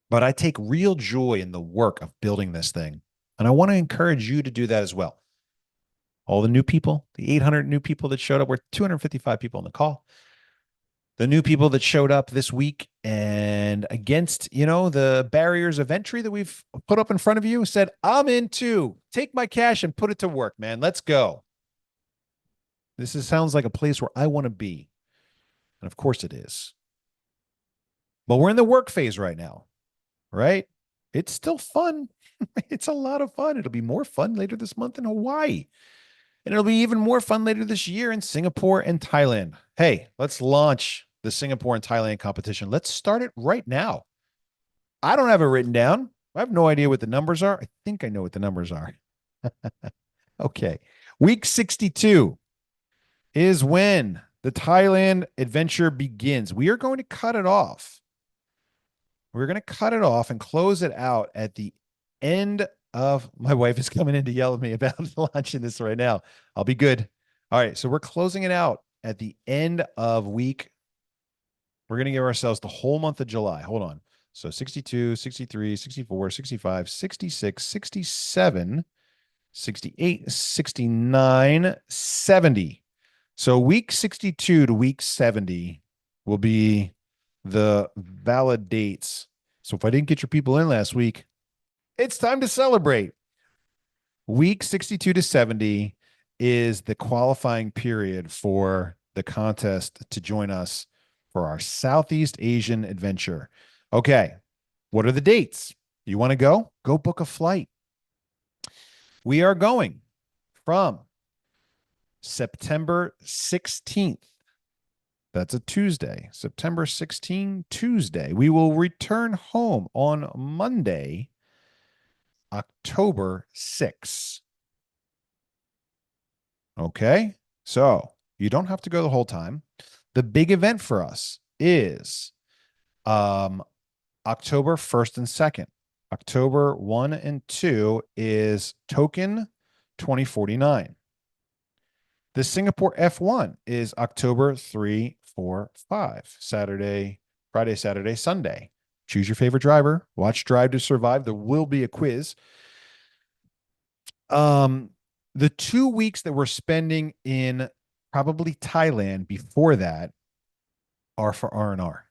But I take real joy in the work of building this thing. And I want to encourage you to do that as well. All the new people, the 800 new people that showed up, we're 255 people on the call. The new people that showed up this week and against, the barriers of entry that we've put up in front of you said, I'm in too. Take my cash and put it to work, man. Let's go. Sounds like a place where I want to be. And of course it is. But we're in the work phase right now, right? It's still fun. It's a lot of fun. It'll be more fun later this month in Hawaii. And it'll be even more fun later this year in Singapore and Thailand. Hey, let's launch the Singapore and Thailand competition. Let's start it right now. I don't have it written down. I have no idea what the numbers are. I think I know what the numbers are. Okay. Week 62 is when the Thailand adventure begins. We are going to cut it off. We're going to cut it off and close it out at the end of, my wife is coming in to yell at me about launching this right now. I'll be good. All right. So we're closing it out at the end of week. We're going to give ourselves the whole month of July. Hold on. So 62, 63, 64, 65, 66, 67, 68, 69, 70. So week 62 to week 70 will be the valid dates. So if I didn't get your people in last week, it's time to celebrate. Week 62 to 70 is the qualifying period for the contest to join us for our Southeast Asian adventure. Okay. What are the dates? You want to go? Go book a flight. We are going from September 16th. That's a Tuesday. September 16, Tuesday. We will return home on Monday, October 6th. Okay. So you don't have to go the whole time. The big event for us is October 1st and 2nd. October 1 and 2 is Token 2049. The Singapore F1 is October 3, 4, 5. Friday, Saturday, Sunday. Choose your favorite driver. Watch Drive to Survive. There will be a quiz. The 2 weeks that we're spending in probably Thailand before that are for R&R.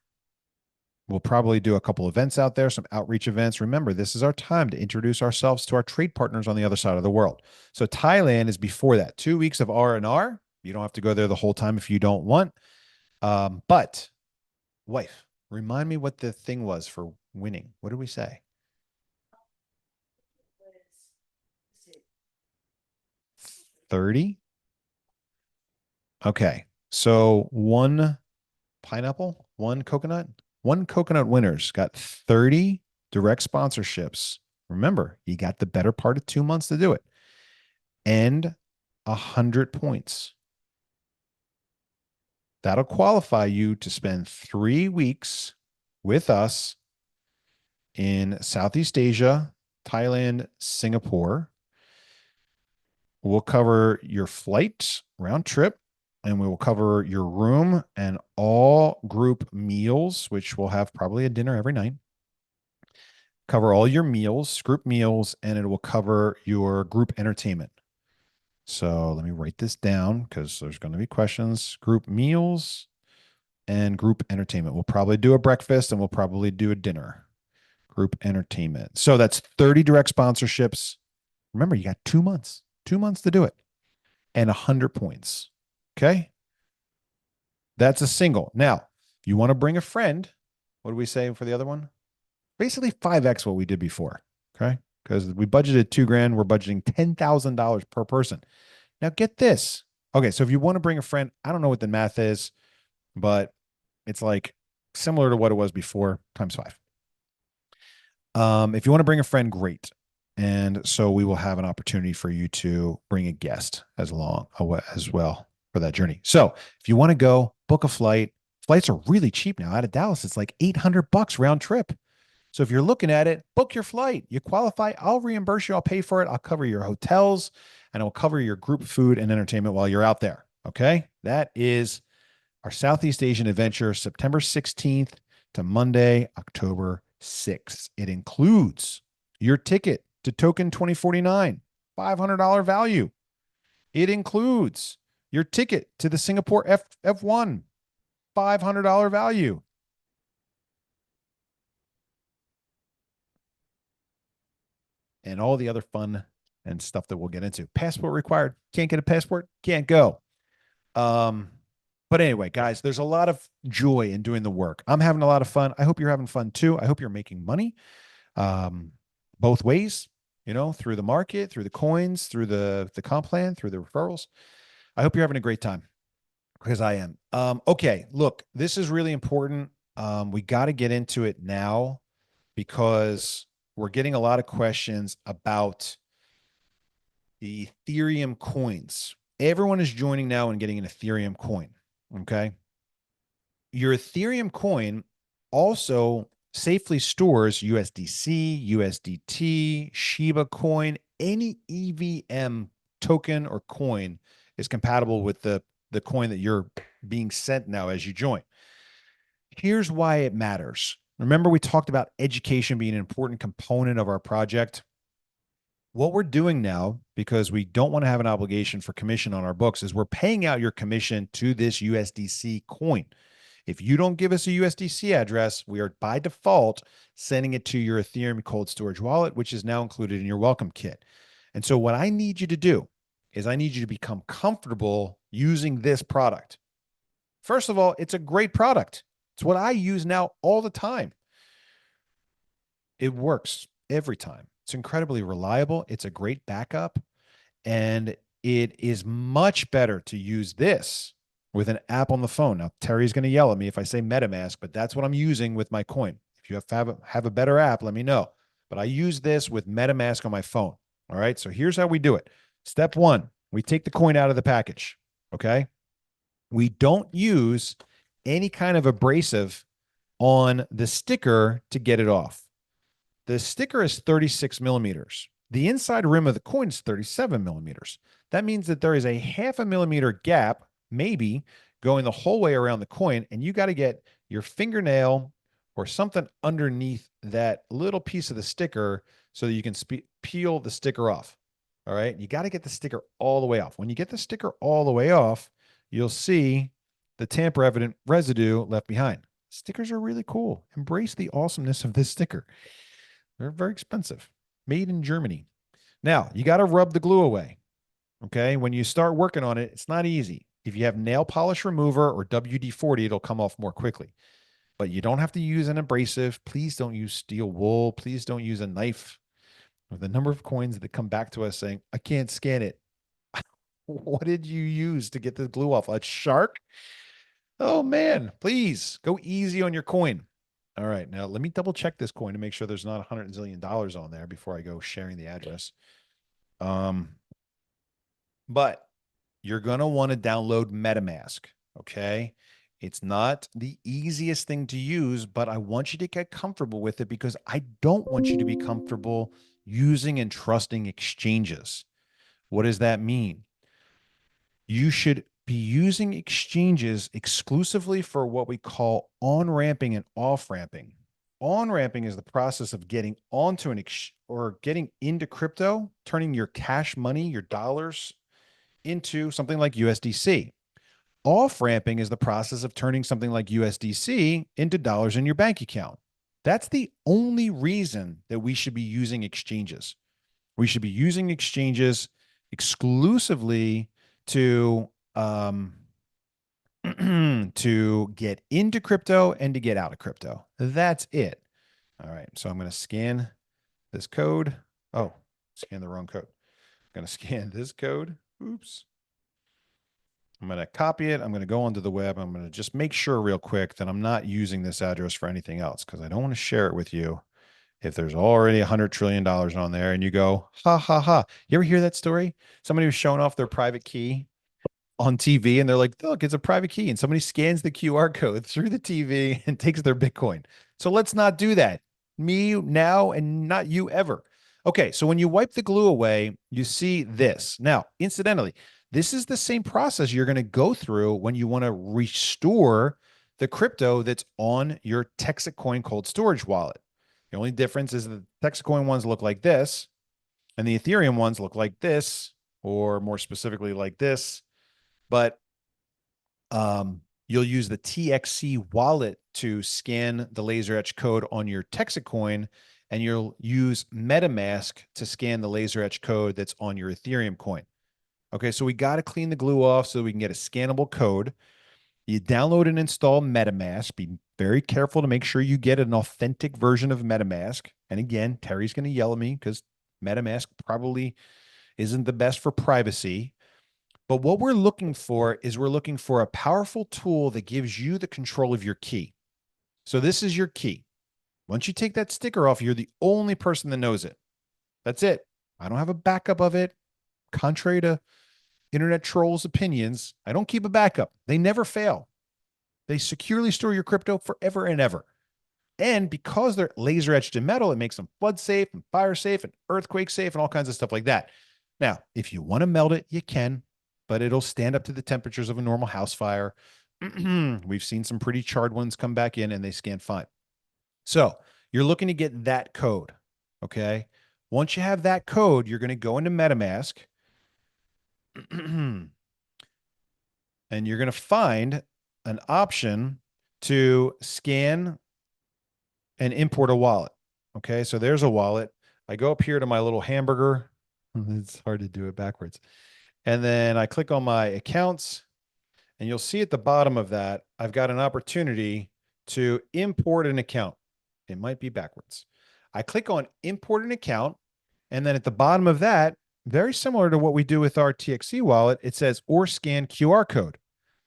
We'll probably do a couple events out there, some outreach events. Remember, this is our time to introduce ourselves to our trade partners on the other side of the world. So Thailand is before that. 2 weeks of R&R. You don't have to go there the whole time if you don't want. But wife, remind me what the thing was for winning. What did we say? 30? Okay. So one pineapple, one coconut winners got 30 direct sponsorships. Remember, you got the better part of 2 months to do it, and 100 points. That'll qualify you to spend 3 weeks with us in Southeast Asia, Thailand, Singapore. We'll cover your flight round trip, and we will cover your room and all group meals, which we'll have probably a dinner every night. Cover all your meals, group meals, and it will cover your group entertainment. So let me write this down because there's going to be questions. Group meals and group entertainment. We'll probably do a breakfast and we'll probably do a dinner. Group entertainment. So that's 30 direct sponsorships. Remember, you got 2 months, 2 months to do it, and 100 points. Okay. That's a single. Now, if you want to bring a friend, what do we say for the other one? Basically 5X what we did before. Okay. Because we budgeted $2,000. We're budgeting $10,000 per person. Now get this. Okay. So if you want to bring a friend, I don't know what the math is, but it's like similar to what it was before times 5. If you want to bring a friend, great. And so we will have an opportunity for you to bring a guest as well for that journey. So if you want to go, book a flight. Flights are really cheap now. Out of Dallas, it's like $800 round trip. So if you're looking at it, book your flight. You qualify, I'll reimburse you. I'll pay for it. I'll cover your hotels, and I'll cover your group food and entertainment while you're out there. Okay. That is our Southeast Asian adventure, September 16th to Monday, October 6th. It includes your ticket to Token 2049, $500 value. It includes your ticket to the Singapore F1, $500 value. And all the other fun and stuff that we'll get into. Passport required. Can't get a passport? Can't go. But anyway, guys, there's a lot of joy in doing the work. I'm having a lot of fun. I hope you're having fun too. I hope you're making money both ways, through the market, through the coins, through the comp plan, through the referrals. I hope you're having a great time, because I am. Okay, look, this is really important. We got to get into it now because we're getting a lot of questions about the Ethereum coins. Everyone is joining now and getting an Ethereum coin. Okay. Your Ethereum coin also safely stores USDC, USDT, Shiba coin. Any EVM token or coin is compatible with the coin that you're being sent now as you join. Here's why it matters. Remember, we talked about education being an important component of our project. What we're doing now, because we don't want to have an obligation for commission on our books, is we're paying out your commission to this USDC coin. If you don't give us a USDC address, we are by default sending it to your Ethereum cold storage wallet, which is now included in your welcome kit. And so what I need you to do is I need you to become comfortable using this product. First of all, it's a great product. It's what I use now all the time. It works every time. It's incredibly reliable. It's a great backup. And it is much better to use this with an app on the phone. Now, Terry's going to yell at me if I say MetaMask, but that's what I'm using with my coin. If you have a better app, let me know. But I use this with MetaMask on my phone. All right. So here's how we do it. Step 1, we take the coin out of the package. Okay. We don't use any kind of abrasive on the sticker to get it off. The sticker is 36 millimeters. The inside rim of the coin is 37 millimeters. That means that there is a 0.5 millimeter gap, maybe, going the whole way around the coin, and you got to get your fingernail or something underneath that little piece of the sticker so that you can peel the sticker off. All right. You got to get the sticker all the way off. When you get the sticker all the way off, you'll see the tamper evident residue left behind. Stickers are really cool. Embrace the awesomeness of this sticker. They're very expensive. Made in Germany. Now, you got to rub the glue away. Okay. When you start working on it, it's not easy. If you have nail polish remover or WD-40, it'll come off more quickly. But you don't have to use an abrasive. Please don't use steel wool. Please don't use a knife. The number of coins that come back to us saying, I can't scan it. What did you use to get the glue off? A shark? Oh, man. Please go easy on your coin. All right. Now, let me double check this coin to make sure there's not $100 zillion on there before I go sharing the address. But you're going to want to download MetaMask. Okay. It's not the easiest thing to use, but I want you to get comfortable with it because I don't want you to be comfortable using and trusting exchanges. What does that mean? You should be using exchanges exclusively for what we call on-ramping and off-ramping. On-ramping is the process of getting onto an or getting into crypto, turning your cash money, your dollars, into something like USDC. Off-ramping is the process of turning something like USDC into dollars in your bank account. That's the only reason that we should be using exchanges. We should be using exchanges exclusively to to get into crypto and to get out of crypto. That's it. All right. So I'm going to scan this code. Oh, scan the wrong code. I'm going to scan this code. Oops. I'm going to copy it. I'm going to go onto the web. I'm going to just make sure real quick that I'm not using this address for anything else because I don't want to share it with you if there's already $100 trillion on there and you go, ha, ha, ha. You ever hear that story? Somebody was showing off their private key on TV and they're like, look, it's a private key. And somebody scans the QR code through the TV and takes their Bitcoin. So let's not do that. Me now and not you ever. Okay, so when you wipe the glue away, you see this. Now, incidentally, this is the same process you're going to go through when you want to restore the crypto that's on your Texacoin cold storage wallet. The only difference is the Texacoin ones look like this, and the Ethereum ones look like this, or more specifically like this. But you'll use the TXC wallet to scan the laser etch code on your Texacoin, and you'll use MetaMask to scan the laser etch code that's on your Ethereum coin. Okay, so we got to clean the glue off so we can get a scannable code. You download and install MetaMask. Be very careful to make sure you get an authentic version of MetaMask. And again, Terry's going to yell at me because MetaMask probably isn't the best for privacy. But what we're looking for is we're looking for a powerful tool that gives you the control of your key. So this is your key. Once you take that sticker off, you're the only person that knows it. That's it. I don't have a backup of it. Contrary to internet trolls' opinions, I don't keep a backup. They never fail. They securely store your crypto forever and ever. And because they're laser etched in metal, it makes them flood safe and fire safe and earthquake safe and all kinds of stuff like that. Now, if you want to melt it, you can, but it'll stand up to the temperatures of a normal house fire. We've seen some pretty charred ones come back in and they scan fine. So you're looking to get that code. Okay. Once you have that code, you're going to go into MetaMask and you're going to find an option to scan and import a wallet. Okay. So there's a wallet. I go up here to my little hamburger. It's hard to do it backwards. And then I click on my accounts and you'll see at the bottom of that, I've got an opportunity to import an account. It might be backwards. I click on import an account. And then at the bottom of that, very similar to what we do with our TXC wallet, it says or scan QR code.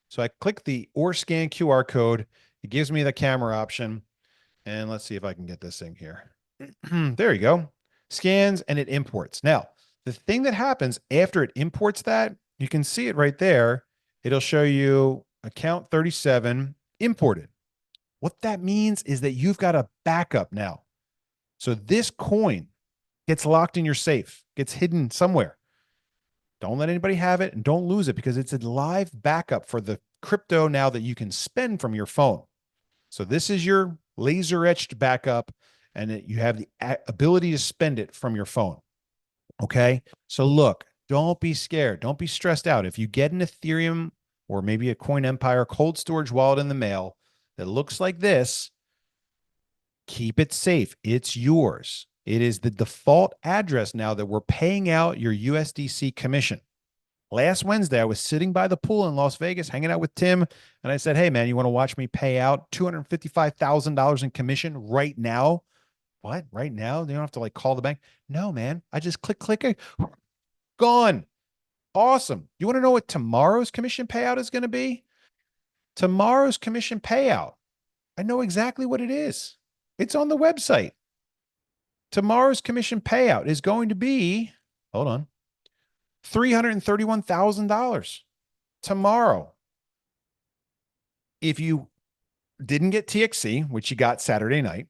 So I click the or scan QR code. It gives me the camera option. And let's see if I can get this thing here. There you go. Scans and it imports. Now, the thing that happens after it imports that, you can see it right there. It'll show you account 37 imported. What that means is that you've got a backup now. So this coin gets locked in your safe, gets hidden somewhere. Don't let anybody have it and don't lose it because it's a live backup for the crypto now that you can spend from your phone. So this is your laser etched backup and you have the ability to spend it from your phone. Okay. So look, don't be scared. Don't be stressed out. If you get an Ethereum or maybe a Coin Empire cold storage wallet in the mail, that looks like this, keep it safe. It's yours. It is the default address now that we're paying out your USDC commission. Last Wednesday, I was sitting by the pool in Las Vegas, hanging out with Tim, and I said, "Hey, man, you want to watch me pay out $255,000 in commission right now?" What? Right now? You don't have to like call the bank. No, man. I just click it. Gone. Awesome. You want to know what tomorrow's commission payout is going to be? Tomorrow's commission payout. I know exactly what it is. It's on the website. Tomorrow's commission payout is going to be, hold on, $331,000 tomorrow. If you didn't get TXC, which you got Saturday night,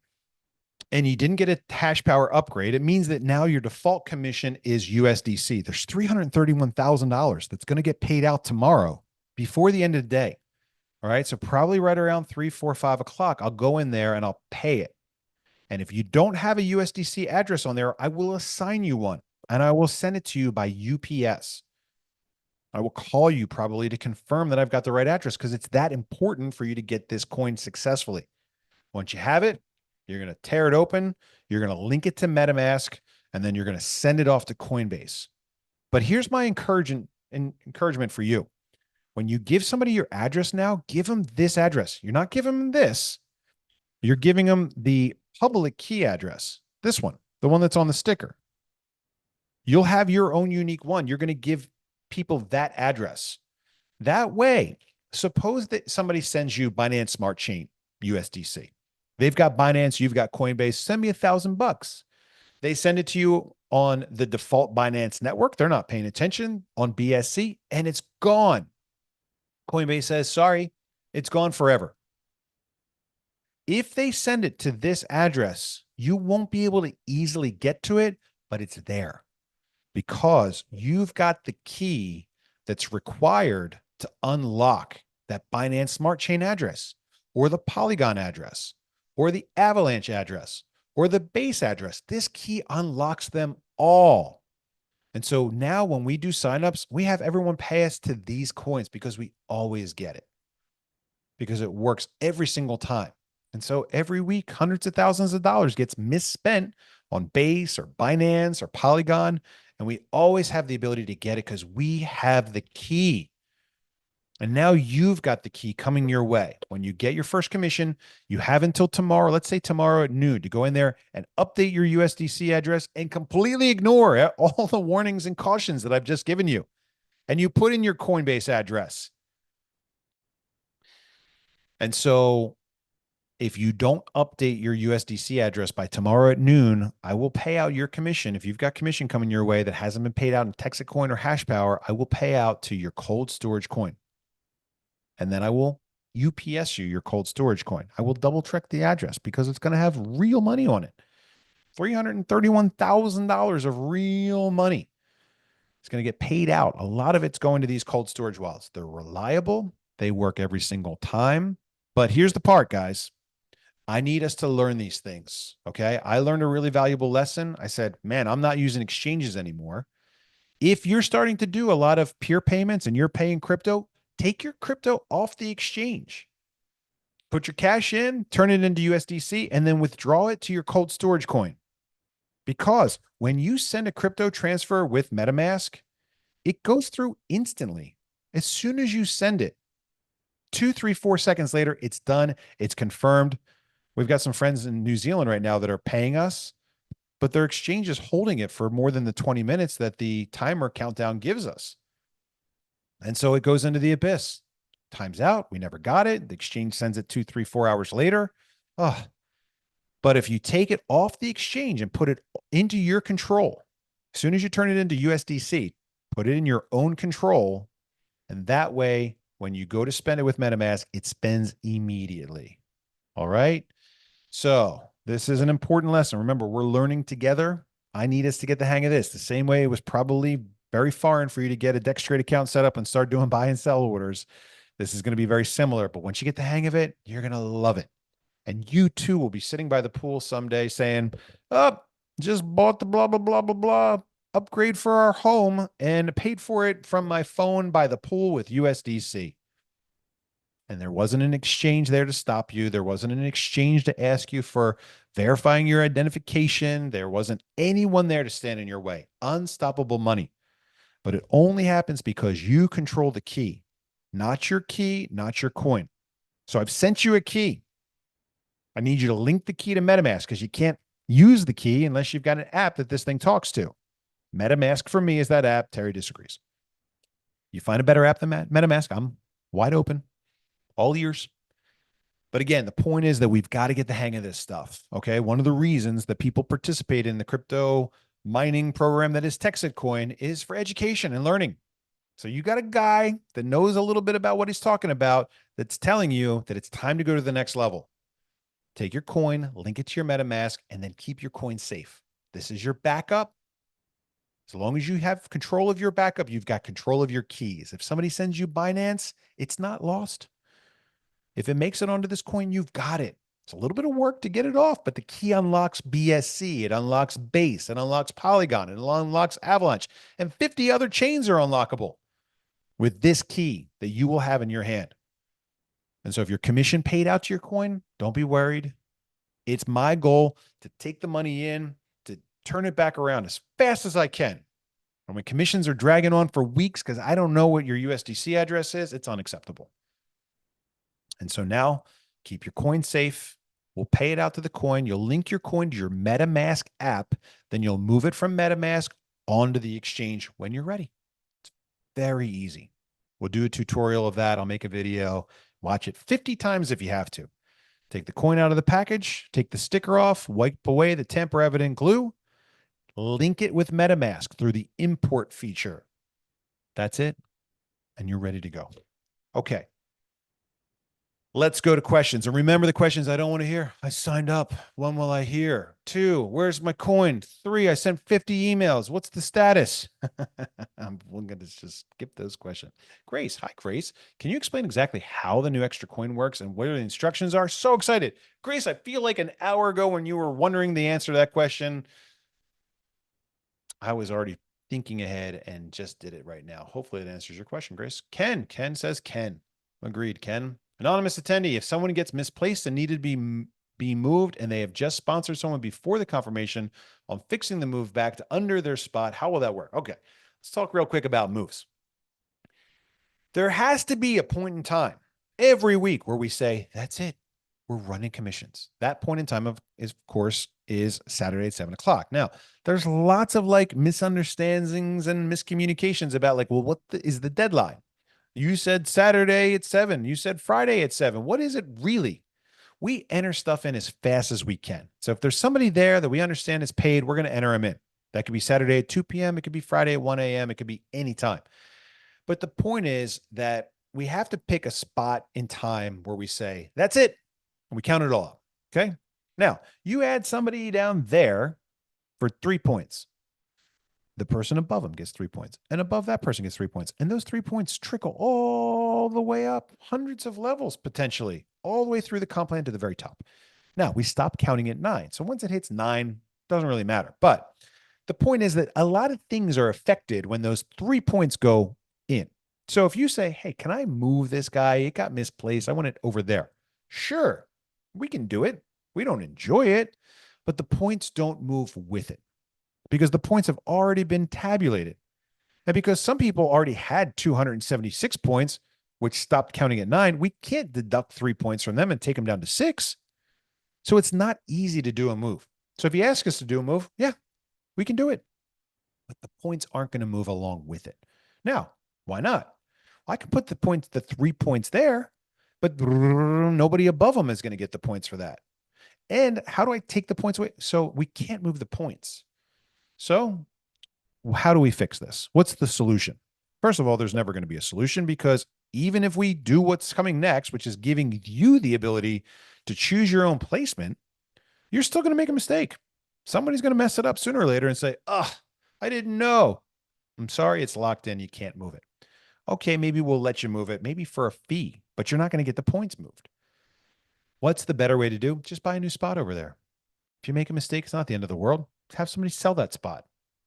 and you didn't get a hash power upgrade, it means that now your default commission is USDC. There's $331,000 that's going to get paid out tomorrow before the end of the day. All right. So probably right around 3, 4, 5 o'clock, I'll go in there and I'll pay it. And if you don't have a USDC address on there, I will assign you one and I will send it to you by UPS. I will call you probably to confirm that I've got the right address because it's that important for you to get this coin successfully. Once you have it, you're going to tear it open, you're going to link it to MetaMask, and then you're going to send it off to Coinbase. But here's my encouragement for you. When you give somebody your address now, give them this address. You're not giving them this. You're giving them the public key address, this one, the one that's on the sticker. You'll have your own unique one. You're going to give people that address. That way, suppose that somebody sends you Binance Smart Chain USDC. They've got Binance, you've got Coinbase. Send me $1,000. They send it to you on the default Binance network. They're not paying attention on BSC, and it's gone. Coinbase says, sorry, it's gone forever. If they send it to this address, you won't be able to easily get to it, but it's there because you've got the key that's required to unlock that Binance Smart Chain address or the Polygon address or the Avalanche address or the Base address. This key unlocks them all. And so now when we do signups, we have everyone pay us to these coins because we always get it, because it works every single time. And so every week, hundreds of thousands of dollars gets misspent on Base or Binance or Polygon. And we always have the ability to get it because we have the key. And now you've got the key coming your way. When you get your first commission, you have until tomorrow, let's say tomorrow at noon, to go in there and update your USDC address and completely ignore all the warnings and cautions that I've just given you. And you put in your Coinbase address. And so if you don't update your USDC address by tomorrow at noon, I will pay out your commission. If you've got commission coming your way that hasn't been paid out in Texacoin or Hashpower, I will pay out to your cold storage coin. And then I will UPS you your cold storage coin. I will double check the address because it's going to have real money on it. $331,000 of real money. It's going to get paid out. A lot of it's going to these cold storage wallets. They're reliable. They work every single time. But here's the part, guys. I need us to learn these things. Okay. I learned a really valuable lesson. I said, man, I'm not using exchanges anymore. If you're starting to do a lot of peer payments and you're paying crypto, take your crypto off the exchange. Put your cash in, turn it into USDC, and then withdraw it to your cold storage coin. Because when you send a crypto transfer with MetaMask, it goes through instantly. As soon as you send it, 2, 3, 4 seconds later, it's done. It's confirmed. We've got some friends in New Zealand right now that are paying us, but their exchange is holding it for more than the 20 minutes that the timer countdown gives us. And so it goes into the abyss. Time's out. We never got it. The exchange sends it 2, 3, 4 hours later. Oh, but if you take it off the exchange and put it into your control, as soon as you turn it into USDC, put it in your own control. And that way, when you go to spend it with MetaMask, it spends immediately. All right. So this is an important lesson. Remember, we're learning together. I need us to get the hang of this. The same way it was probably very foreign for you to get a DexTrade account set up and start doing buy and sell orders. This is going to be very similar, but once you get the hang of it, you're going to love it. And you too will be sitting by the pool someday saying, oh, just bought the blah, blah, blah, blah, blah upgrade for our home and paid for it from my phone by the pool with USDC. and there wasn't an exchange there to stop you. There wasn't an exchange to ask you for verifying your identification. There wasn't anyone there to stand in your way. Unstoppable money. But it only happens because you control the key, not your key, not your coin. So I've sent you a key. I need you to link the key to MetaMask because you can't use the key unless you've got an app that this thing talks to. MetaMask for me is that app. Terry disagrees. You find a better app than MetaMask, I'm wide open, all ears. But again, the point is that we've got to get the hang of this stuff. Okay. One of the reasons that people participate in the crypto mining program that is Texit Coin is for education and learning. So you got a guy that knows a little bit about what he's talking about that's telling you that it's time to go to the next level. Take your coin, link it to your MetaMask, and then keep your coin safe. This is your backup. As long as you have control of your backup, you've got control of your keys. If somebody sends you Binance, it's not lost. If it makes it onto this coin, you've got it. It's a little bit of work to get it off, but the key unlocks BSC, it unlocks Base, it unlocks Polygon, it unlocks Avalanche, and 50 other chains are unlockable with this key that you will have in your hand. And so if your commission paid out to your coin, don't be worried. It's my goal to take the money in, to turn it back around as fast as I can. And when commissions are dragging on for weeks because I don't know what your USDC address is, it's unacceptable. And so now keep your coin safe. We'll pay it out to the coin. You'll link your coin to your MetaMask app. Then you'll move it from MetaMask onto the exchange when you're ready. It's very easy. We'll do a tutorial of that. I'll make a video. Watch it 50 times if you have to. Take the coin out of the package, take the sticker off, wipe away the tamper evident glue, link it with MetaMask through the import feature. That's it. And you're ready to go. Okay. Let's go to questions. And remember the questions I don't want to hear. I signed up. One, will I hear? 2, where's my coin? 3, I sent 50 emails. What's the status? I'm going to just skip those questions. Grace. Hi, Grace. Can you explain exactly how the new extra coin works and what the instructions are? So excited. Grace, I feel like an hour ago when you were wondering the answer to that question, I was already thinking ahead and just did it right now. Hopefully it answers your question, Grace. Ken says Ken. Agreed, Ken. Anonymous attendee, if someone gets misplaced and needed to be moved and they have just sponsored someone before the confirmation on fixing the move back to under their spot, how will that work? Okay, let's talk real quick about moves. There has to be a point in time every week where we say, that's it. We're running commissions. That point in time of course, is Saturday at 7 o'clock. Now, there's lots of like misunderstandings and miscommunications about like, well, what is the deadline? You said Saturday at 7. You said Friday at 7. What is it really? We enter stuff in as fast as we can. So if there's somebody there that we understand is paid, we're going to enter them in. That could be Saturday at 2 p.m. It could be Friday at 1 a.m. It could be any time. But the point is that we have to pick a spot in time where we say, that's it. And we count it all up. Okay. Now, you add somebody down there for 3 points. The person above them gets 3 points, and above that person gets 3 points. And those 3 points trickle all the way up, hundreds of levels potentially, all the way through the comp plan to the very top. Now, we stop counting at 9. So once it hits 9, doesn't really matter. But the point is that a lot of things are affected when those 3 points go in. So if you say, hey, can I move this guy? It got misplaced. I want it over there. Sure, we can do it. We don't enjoy it, but the points don't move with it, because the points have already been tabulated. And because some people already had 276 points, which stopped counting at 9, we can't deduct 3 points from them and take them down to 6. So it's not easy to do a move. So if you ask us to do a move, yeah, we can do it. But the points aren't going to move along with it. Now, why not? I can put the 3 points there, but nobody above them is going to get the points for that. And how do I take the points away? So we can't move the points. So how do we fix this? What's the solution? First of all, there's never going to be a solution, because even if we do what's coming next, which is giving you the ability to choose your own placement, you're still going to make a mistake. Somebody's going to mess it up sooner or later and say, oh, I didn't know. I'm sorry, it's locked in. You can't move it. Okay, maybe we'll let you move it, maybe for a fee, but you're not going to get the points moved. What's the better way to do? Just buy a new spot over there. If you make a mistake, it's not the end of the world. Have somebody sell that spot.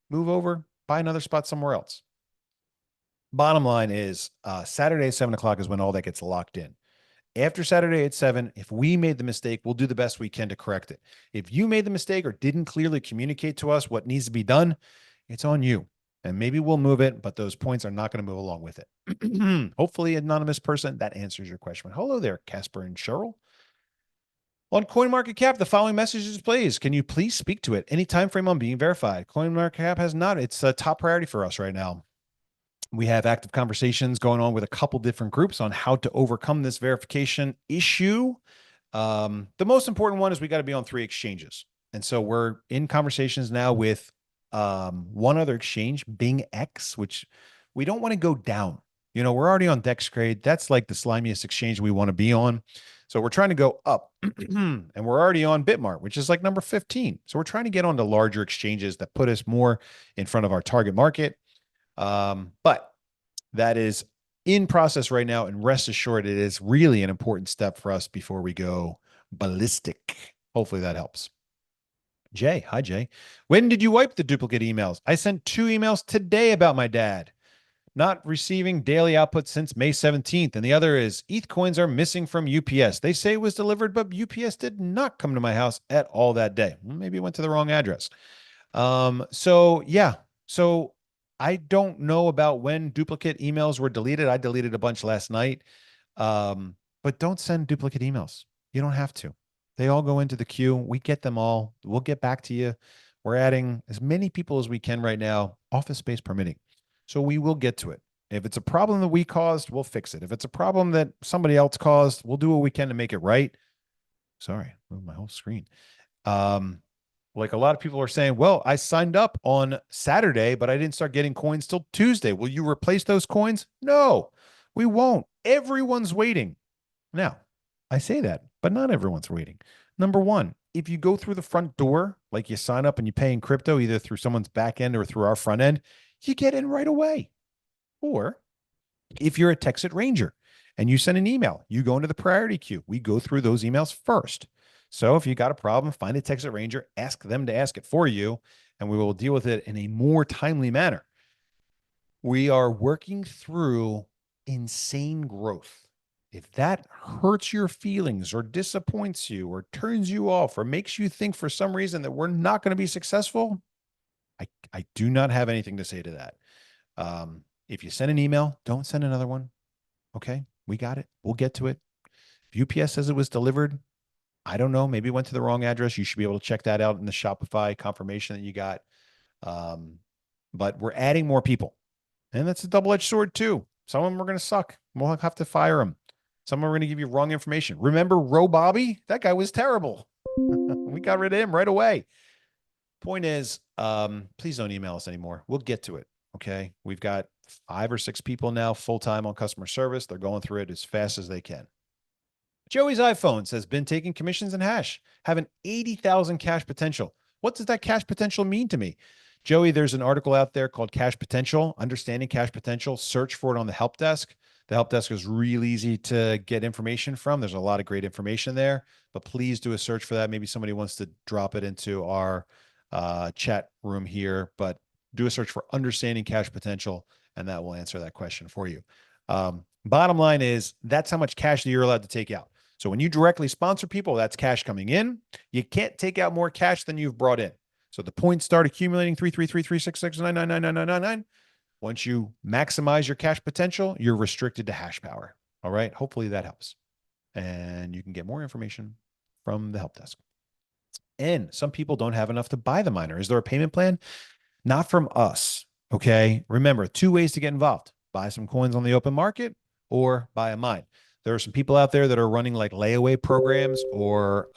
Move over, buy another spot somewhere else. Bottom line is Saturday, 7 o'clock is when all that gets locked in. after Saturday at 7. If we made the mistake, we'll do the best we can to correct it. If you made the mistake or didn't clearly communicate to us what needs to be done, it's on you. And maybe we'll move it, but those points are not going to move along with it. Hopefully, anonymous person, that answers your question. Hello there, Casper and Cheryl. On CoinMarketCap, the following message is please. Can you please speak to it? Any time frame on being verified? CoinMarketCap has not. It's a top priority for us right now. We have active conversations going on with a couple different groups on how to overcome this verification issue. The most important one is we got to be on 3 exchanges. And so we're in conversations now with one other exchange, BingX, which we don't want to go down. You know, we're already on DexTrade. That's like the slimiest exchange we want to be on. So we're trying to go up and we're already on Bitmart, which is like number 15. So we're trying to get on to larger exchanges that put us more in front of our target market. But that is in process right now. And rest assured, it is really an important step for us before we go ballistic. Hopefully that helps. Jay, hi, Jay. When did you wipe the duplicate emails? I sent 2 emails today about my dad not receiving daily output since May 17th. And the other is ETH coins are missing from UPS. They say it was delivered, but UPS did not come to my house at all that day. Maybe it went to the wrong address. So yeah. So I don't know about when duplicate emails were deleted. I deleted a bunch last night. But don't send duplicate emails. You don't have to. They all go into the queue. We get them all. We'll get back to you. We're adding as many people as we can right now, office space permitting. So we will get to it. If it's a problem that we caused, we'll fix it. If it's a problem that somebody else caused, we'll do what we can to make it right. Sorry, moved my whole screen. Like a lot of people are saying, well, I signed up on Saturday, but I didn't start getting coins till Tuesday. Will you replace those coins? No, we won't. Everyone's waiting. Now, I say that, but not everyone's waiting. Number one, if you go through the front door, like you sign up and you pay in crypto, either through someone's back end or through our front end, you get in right away. Or if you're a Texit Ranger and you send an email, you go into the priority queue. We go through those emails first. So if you got a problem, find a Texit Ranger, ask them to ask it for you, and we will deal with it in a more timely manner. We are working through insane growth. If that hurts your feelings or disappoints you or turns you off or makes you think for some reason that we're not going to be successful, I do not have anything to say to that. If you send an email, don't send another one. Okay, we got it. We'll get to it. If UPS says it was delivered, I don't know. Maybe it went to the wrong address. You should be able to check that out in the Shopify confirmation that you got. But we're adding more people. And that's a double-edged sword too. Some of them are going to suck. We'll have to fire them. Some are going to give you wrong information. Remember Ro Bobby? That guy was terrible. We got rid of him right away. Point is, please don't email us anymore. We'll get to it. Okay. We've got 5 or 6 people now full-time on customer service. They're going through it as fast as they can. Joey's iPhone says, been taking commissions and hash, have an 80,000 cash potential. What does that cash potential mean to me? Joey, there's an article out there called Cash Potential, Understanding Cash Potential. Search for it on the help desk. The help desk is real easy to get information from. There's a lot of great information there, but please do a search for that. Maybe somebody wants to drop it into our chat room here, but do a search for Understanding Cash Potential, and that will answer that question for you. Bottom line is that's how much cash that you're allowed to take out. So when you directly sponsor people, that's cash coming in. You can't take out more cash than you've brought in. So the points start accumulating 3333669999999. Once you maximize your cash potential, you're restricted to hash power. All right. Hopefully that helps. And you can get more information from the help desk. And some people don't have enough to buy the miner. Is there a payment plan? Not from us. Okay. Remember, 2 ways to get involved: buy some coins on the open market or buy a mine. There are some people out there that are running like layaway programs or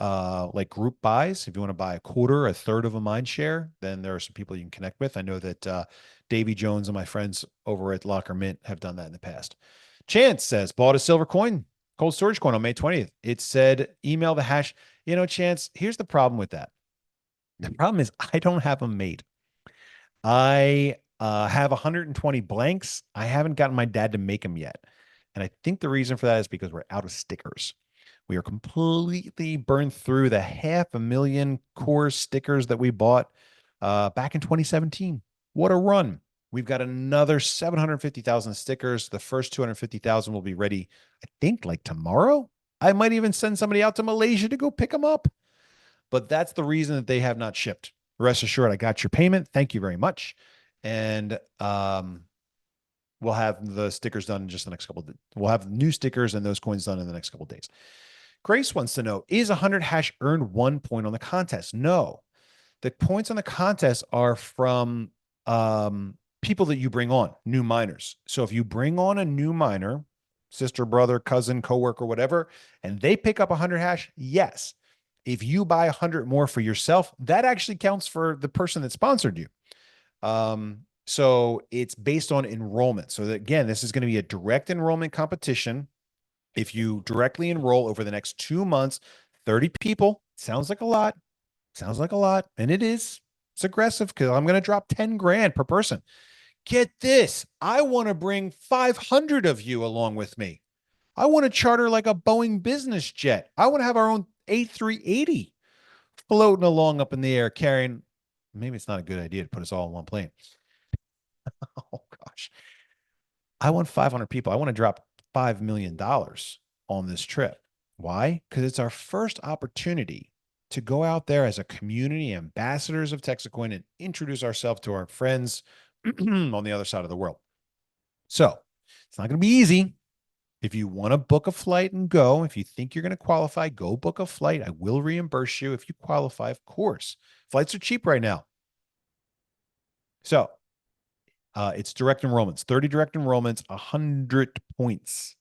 like group buys. If you want to buy a quarter, a third of a mine share, then there are some people you can connect with. I know that Davy Jones and my friends over at Locker Mint have done that in the past. Chance says, bought a silver coin, cold storage coin on May 20th. It said, email the hash. You know, Chance, here's the problem with that. The problem is I don't have them made. I have 120 blanks. I haven't gotten my dad to make them yet. And I think the reason for that is because we're out of stickers. We are completely burned through the 500,000 core stickers that we bought back in 2017. What a run. We've got another 750,000 stickers. The first 250,000 will be ready, I think, like tomorrow. I might even send somebody out to Malaysia to go pick them up. But that's the reason that they have not shipped. Rest assured, I got your payment. Thank you very much. And we'll have the stickers done in just the next couple of days. We'll have new stickers and those coins done in the next couple of days. Grace wants to know, is 100 hash earned 1 point on the contest? No. The points on the contest are from people that you bring on, new miners. So if you bring on a new miner, sister, brother, cousin, coworker, whatever, and they pick up 100 hash, yes. If you buy 100 more for yourself, that actually counts for the person that sponsored you. So it's based on enrollment. So that, again, this is going to be a direct enrollment competition. If you directly enroll over the next 2 months, 30 people, sounds like a lot. Sounds like a lot. And it is. It's aggressive because I'm going to drop 10 grand per person. Get this. I want to bring 500 of you along with me. I want to charter like a Boeing business jet. I want to have our own A380 floating along up in the air carrying. Maybe it's not a good idea to put us all on one plane. Oh, gosh. I want 500 people. I want to drop $5 million on this trip. Why? Because it's our first opportunity to go out there as a community ambassadors of Texacoin and introduce ourselves to our friends on the other side of the world. So it's not going to be easy. If you want to book a flight and go, if you think you're going to qualify, go book a flight. I will reimburse you if you qualify, of course. Flights are cheap right now. So it's direct enrollments, 30 direct enrollments, 100 points.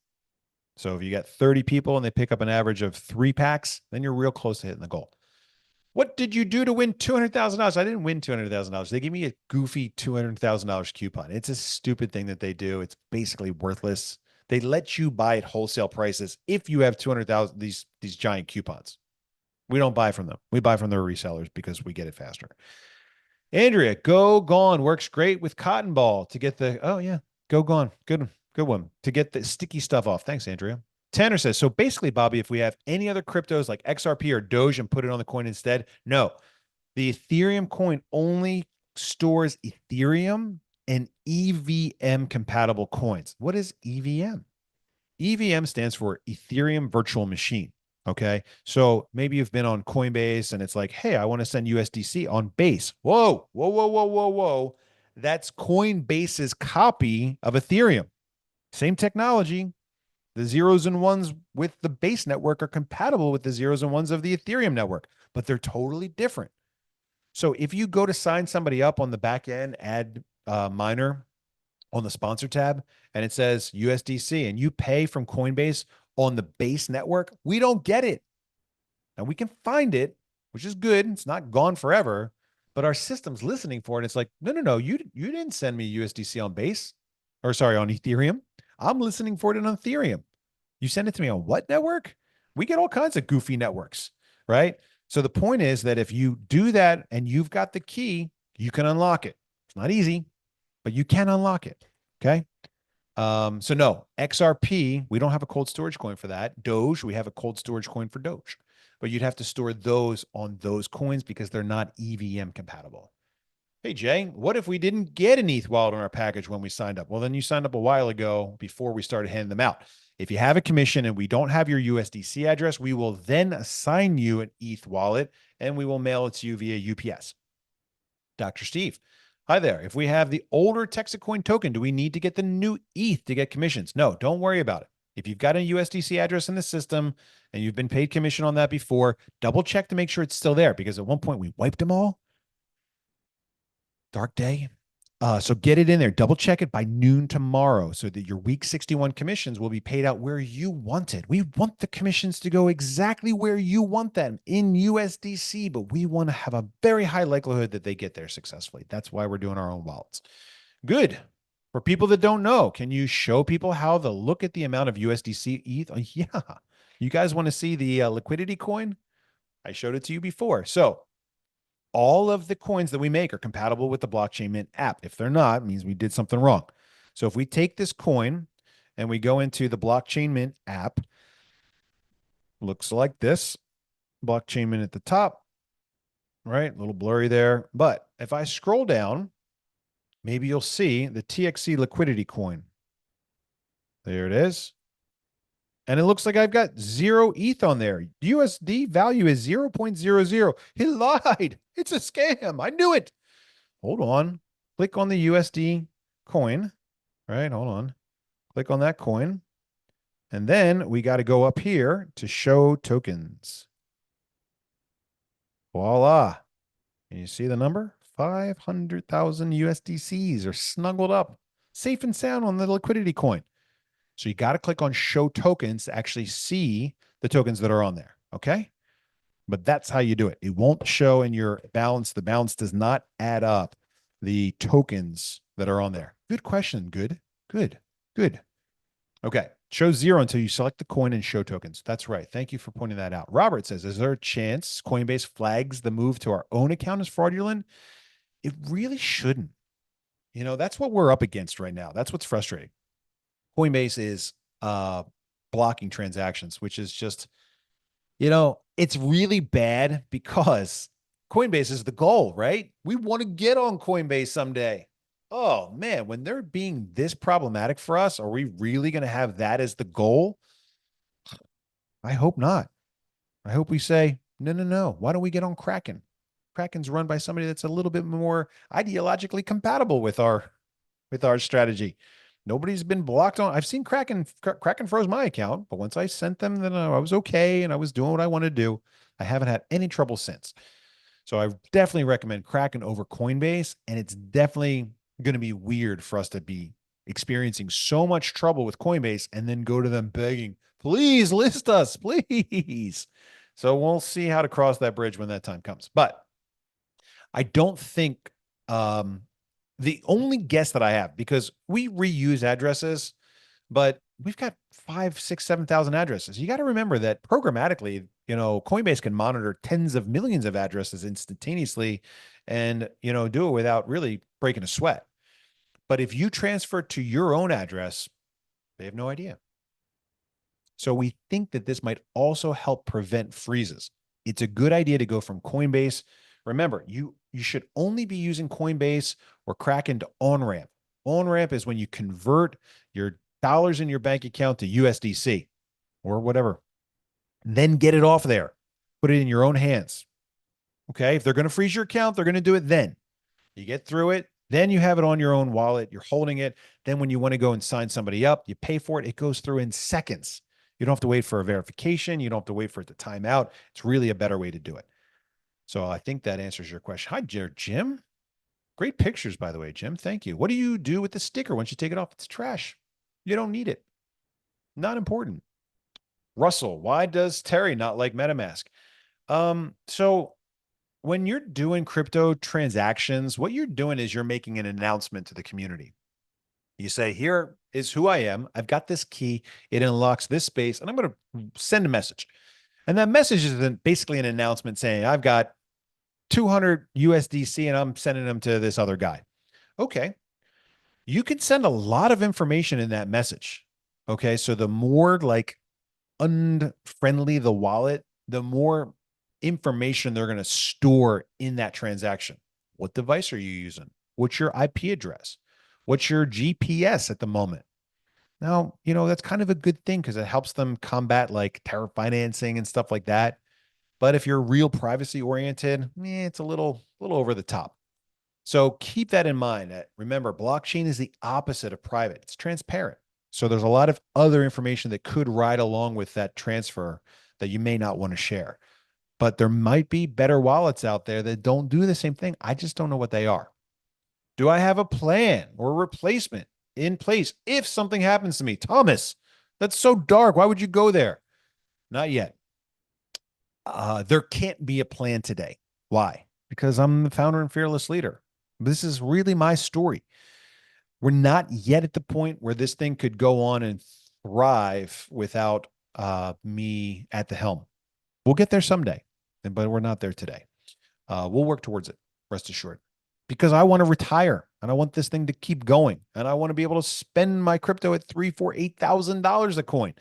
So if you got 30 people and they pick up an average of 3 packs, then you're real close to hitting the goal. What did you do to win $200,000? I didn't win $200,000. They gave me a goofy $200,000 coupon. It's a stupid thing that they do. It's basically worthless. They let you buy at wholesale prices if you have 200,000 these giant coupons. We don't buy from them. We buy from their resellers because we get it faster. Andrea, Go Gone works great with Cotton Ball to get the, oh yeah, Go Gone. Good one. To get the sticky stuff off. Thanks, Andrea. Tanner says, so basically, Bobby, if we have any other cryptos like XRP or Doge and put it on the coin instead, no. The Ethereum coin only stores Ethereum and EVM compatible coins. What is EVM? EVM stands for Ethereum Virtual Machine. Okay. So maybe you've been on Coinbase and it's like, hey, I want to send USDC on Base. Whoa. That's Coinbase's copy of Ethereum. Same technology. The zeros and ones with the Base network are compatible with the zeros and ones of the Ethereum network, but they're totally different. So if you go to sign somebody up on the back end, add miner on the sponsor tab, and it says USDC, and you pay from Coinbase on the Base network, we don't get it. Now we can find it, which is good. It's not gone forever, but our system's listening for it. It's like, no, you didn't send me USDC on Base, or sorry, on Ethereum. I'm listening for it on Ethereum. You send it to me on what network? We get all kinds of goofy networks, right? So the point is that if you do that and you've got the key, you can unlock it. It's not easy, but you can unlock it. Okay. So no, XRP, we don't have a cold storage coin for that. Doge, we have a cold storage coin for Doge, but you'd have to store those on those coins because they're not EVM compatible. Hey, Jay, what if we didn't get an ETH wallet on our package when we signed up? Well, then you signed up a while ago before we started handing them out. If you have a commission and we don't have your USDC address, we will then assign you an ETH wallet and we will mail it to you via UPS. Dr. Steve, hi there. If we have the older Texacoin token, do we need to get the new ETH to get commissions? No, don't worry about it. If you've got a USDC address in the system and you've been paid commission on that before, double check to make sure it's still there because at one point we wiped them all. Dark day. So get it in there. Double check it by noon tomorrow so that your week 61 commissions will be paid out where you want it. We want the commissions to go exactly where you want them in USDC, but we want to have a very high likelihood that they get there successfully. That's why we're doing our own wallets. Good. For people that don't know, can you show people how to look at the amount of USDC ETH? Oh, yeah. You guys want to see the liquidity coin? I showed it to you before. So all of the coins that we make are compatible with the Blockchain Mint app. If they're not, it means we did something wrong. So if we take this coin and we go into the Blockchain Mint app, looks like this. Blockchain Mint at the top, right? A little blurry there. But if I scroll down, maybe you'll see the TXC liquidity coin. There it is. And it looks like I've got 0 ETH on there. USD value is 0.00. He lied. It's a scam. I knew it. Hold on. Click on the USD coin. All right, hold on. Click on that coin. And then we got to go up here to show tokens. Voila. Can you see the number? 500,000 USDCs are snuggled up, safe and sound on the liquidity coin. So you got to click on show tokens to actually see the tokens that are on there. Okay. But that's how you do it. It won't show in your balance. The balance does not add up the tokens that are on there. Good question. Good, good, good. Okay. Show 0 until you select the coin and show tokens. That's right. Thank you for pointing that out. Robert says, is there a chance Coinbase flags the move to our own account as fraudulent? It really shouldn't. You know, that's what we're up against right now. That's what's frustrating. Coinbase is blocking transactions, which is just, you know, it's really bad because Coinbase is the goal, right? We want to get on Coinbase someday. Oh man, when they're being this problematic for us, are we really going to have that as the goal? I hope not. I hope we say, no, no, no. Why don't we get on Kraken? Kraken's run by somebody that's a little bit more ideologically compatible with our strategy. Nobody's been blocked on. I've seen Kraken froze my account, but once I sent them, then I was okay and I was doing what I wanted to do. I haven't had any trouble since. So I definitely recommend Kraken over Coinbase. And it's definitely going to be weird for us to be experiencing so much trouble with Coinbase and then go to them begging, please list us, please. So we'll see how to cross that bridge when that time comes. But I don't think the only guess that I have, because we reuse addresses, but we've got 5, 6, 7,000 addresses. You got to remember that programmatically, you know, Coinbase can monitor tens of millions of addresses instantaneously and, you know, do it without really breaking a sweat. But if you transfer to your own address, they have no idea. So we think that this might also help prevent freezes. It's a good idea to go from Coinbase. Remember, you should only be using Coinbase or Kraken to on-ramp. On-ramp is when you convert your dollars in your bank account to USDC or whatever. Then get it off there. Put it in your own hands. Okay? If they're going to freeze your account, they're going to do it then. You get through it. Then you have it on your own wallet. You're holding it. Then when you want to go and sign somebody up, you pay for it. It goes through in seconds. You don't have to wait for a verification. You don't have to wait for it to time out. It's really a better way to do it. So I think that answers your question. Hi, Jim. Great pictures, by the way, Jim. Thank you. What do you do with the sticker once you take it off? It's trash. You don't need it. Not important. Russell, why does Terry not like MetaMask? So when you're doing crypto transactions, what you're doing is you're making an announcement to the community. You say, here is who I am. I've got this key. It unlocks this space, and I'm going to send a message. And that message is basically an announcement saying, I've got 200 USDC and I'm sending them to this other guy. Okay. You can send a lot of information in that message. Okay. So the more like unfriendly the wallet, the more information they're going to store in that transaction. What device are you using? What's your IP address? What's your GPS at the moment? Now, you know, that's kind of a good thing because it helps them combat like terror financing and stuff like that. But if you're real privacy oriented, it's a little over the top. So keep that in mind. Remember, blockchain is the opposite of private. It's transparent. So there's a lot of other information that could ride along with that transfer that you may not want to share. But there might be better wallets out there that don't do the same thing. I just don't know what they are. Do I have a plan or replacement in place if something happens to me? Thomas, that's so dark. Why would you go there? Not yet. There can't be a plan today. Why? Because I'm the founder and fearless leader. This is really my story. We're not yet at the point where this thing could go on and thrive without me at the helm. We'll get there someday, but we're not there today. We'll work towards it, rest assured, because I want to retire and I want this thing to keep going. And I want to be able to spend my crypto at $3,000, $4,000, $8,000 a coin,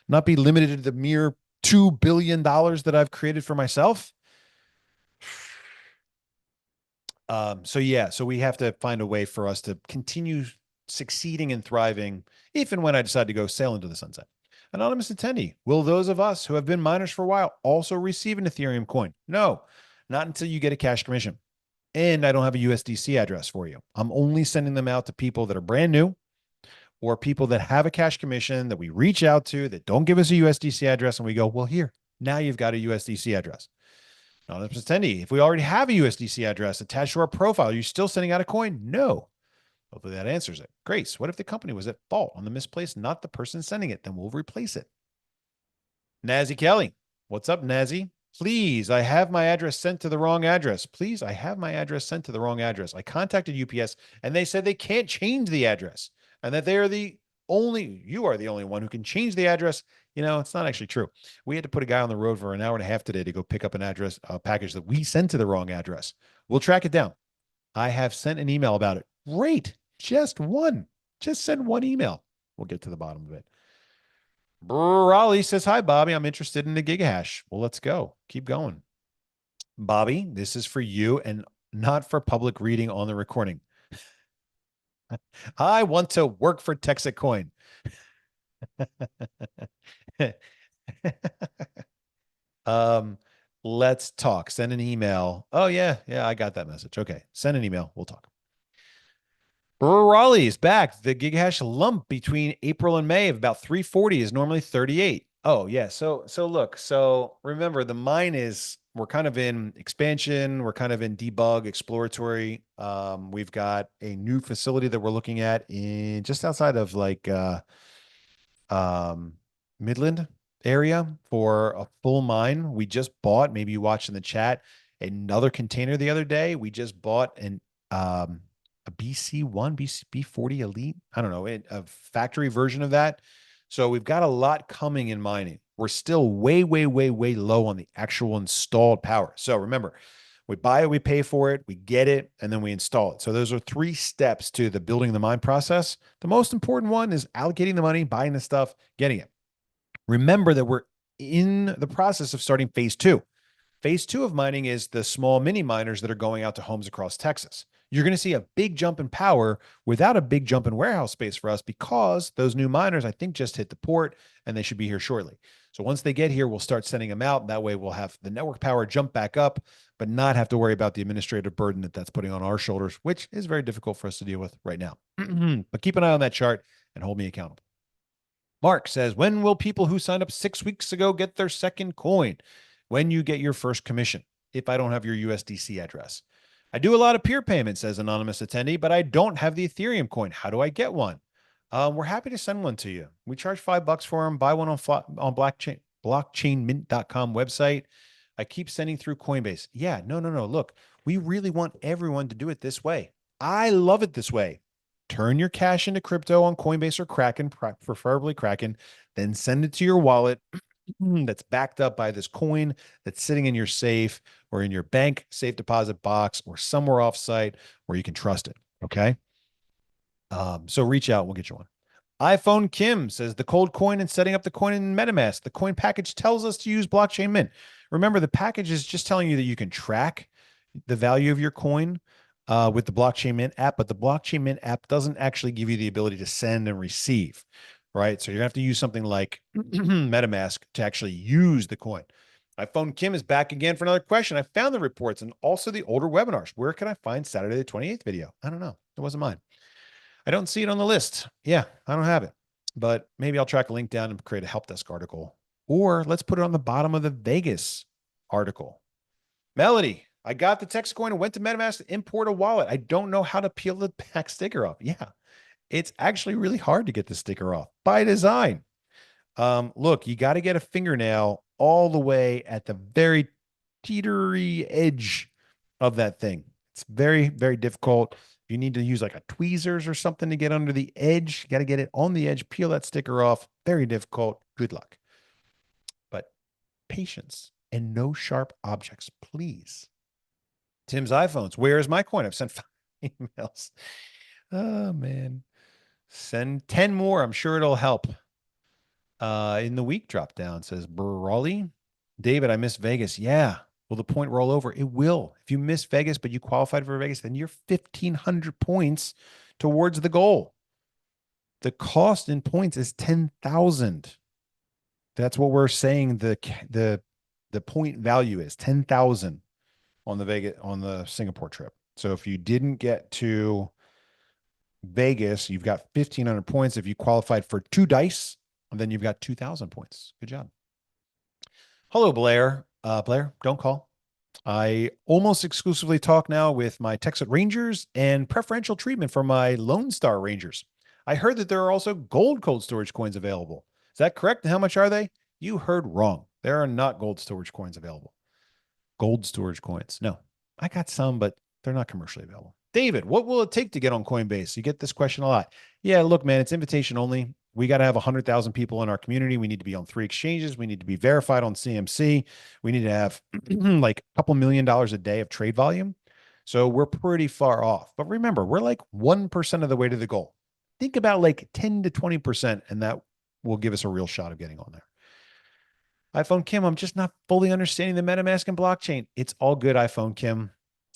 not be limited to the mere $2 billion that I've created for myself. So we have to find a way for us to continue succeeding and thriving if and when I decide to go sail into the sunset. Anonymous attendee, will those of us who have been miners for a while also receive an Ethereum coin? No, not until you get a cash commission. And I don't have a USDC address for you. I'm only sending them out to people that are brand new or people that have a cash commission that we reach out to that don't give us a USDC address. And we go, well, here, now you've got a USDC address. Anonymous attendee, if we already have a USDC address attached to our profile, are you still sending out a coin? No. Hopefully that answers it. Grace, what if the company was at fault on the misplaced, not the person sending it? Then we'll replace it. Nazi Kelly, what's up, Nazi? Please, I have my address sent to the wrong address. Please, I have my address sent to the wrong address. I contacted UPS and they said they can't change the address and that you are the only one who can change the address. You know, it's not actually true. We had to put a guy on the road for an hour and a half today to go pick up a package that we sent to the wrong address. We'll track it down. I have sent an email about it. Great. Just one. Just send one email. We'll get to the bottom of it. Raleigh says, hi, Bobby. I'm interested in the GigaHash. Well, let's go. Keep going. Bobby, this is for you and not for public reading on the recording. I want to work for Texas Coin. Let's talk. Send an email. Oh, yeah. Yeah, I got that message. Okay. Send an email. We'll talk. Raleigh is back. The GigaHash lump between April and May of about 340 is normally 38. Oh, yeah. So look, so remember we're kind of in expansion. We're kind of in debug, exploratory. We've got a new facility that we're looking at in just outside of Midland area for a full mine. We just bought, maybe you watched in the chat, another container the other day. We just bought a BC1, B40 Elite. I don't know, a factory version of that. So we've got a lot coming in mining. We're still way, way, way, way low on the actual installed power. So remember, we buy it, we pay for it, we get it, and then we install it. So those are 3 steps to the building the mine process. The most important one is allocating the money, buying the stuff, getting it. Remember that we're in the process of starting phase 2. Phase 2 of mining is the small mini miners that are going out to homes across Texas. You're going to see a big jump in power without a big jump in warehouse space for us because those new miners, I think, just hit the port and they should be here shortly. So once they get here, we'll start sending them out. That way we'll have the network power jump back up, but not have to worry about the administrative burden that's putting on our shoulders, which is very difficult for us to deal with right now. But keep an eye on that chart and hold me accountable. Mark says, when will people who signed up 6 weeks ago get their second coin? When you get your first commission, if I don't have your USDC address. I do a lot of peer payments, says anonymous attendee, but I don't have the Ethereum coin. How do I get one? We're happy to send one to you. We charge $5 for them. Buy one on blockchainmint.com website. I keep sending through Coinbase. Yeah, no. Look, we really want everyone to do it this way. I love it this way. Turn your cash into crypto on Coinbase or Kraken, preferably Kraken, then send it to your wallet that's backed up by this coin that's sitting in your safe or in your bank safe deposit box or somewhere offsite where you can trust it. Okay. So reach out. We'll get you one. iPhone Kim says the cold coin and setting up the coin in MetaMask. The coin package tells us to use Blockchain Mint. Remember, the package is just telling you that you can track the value of your coin with the Blockchain Mint app, but the Blockchain Mint app doesn't actually give you the ability to send and receive. Right. So you're gonna have to use something like MetaMask to actually use the coin. iPhone Kim is back again for another question. I found the reports and also the older webinars. Where can I find Saturday the 28th video? I don't know. It wasn't mine. I don't see it on the list. Yeah, I don't have it. But maybe I'll track a link down and create a help desk article. Or let's put it on the bottom of the Vegas article. Melody, I got the text coin and went to MetaMask to import a wallet. I don't know how to peel the back sticker off. Yeah. It's actually really hard to get the sticker off by design. Look, you got to get a fingernail all the way at the very teetery edge of that thing. It's very, very difficult. You need to use like a tweezers or something to get under the edge. You got to get it on the edge, peel that sticker off. Very difficult. Good luck. But patience and no sharp objects, please. Tim's iPhones. Where is my coin? I've sent 5 emails. Oh, man. Send 10 more. I'm sure it'll help. In the week drop down, says Brawley. David, I missed Vegas. Yeah. Will the point roll over? It will. If you miss Vegas, but you qualified for Vegas, then you're 1,500 points towards the goal. The cost in points is 10,000. That's what we're saying. The point value is 10,000 on the Singapore trip. So if you didn't get to Vegas, you've got 1,500 points. If you qualified for 2 dice, then you've got 2,000 points. Good job. Hello, Blair. Blair, don't call. I almost exclusively talk now with my Texas Rangers and preferential treatment for my Lone Star Rangers. I heard that there are also gold cold storage coins available. Is that correct? And how much are they? You heard wrong. There are not gold storage coins available. Gold storage coins. No, I got some, but they're not commercially available. David, what will it take to get on Coinbase? You get this question a lot. Yeah, look, man, it's invitation only. We got to have 100,000 people in our community. We need to be on 3 exchanges. We need to be verified on CMC. We need to have like a couple $1 million a day of trade volume. So we're pretty far off. But remember, we're like 1% of the way to the goal. Think about like 10 to 20%, and that will give us a real shot of getting on there. iPhone Kim, I'm just not fully understanding the MetaMask and blockchain. It's all good, iPhone Kim.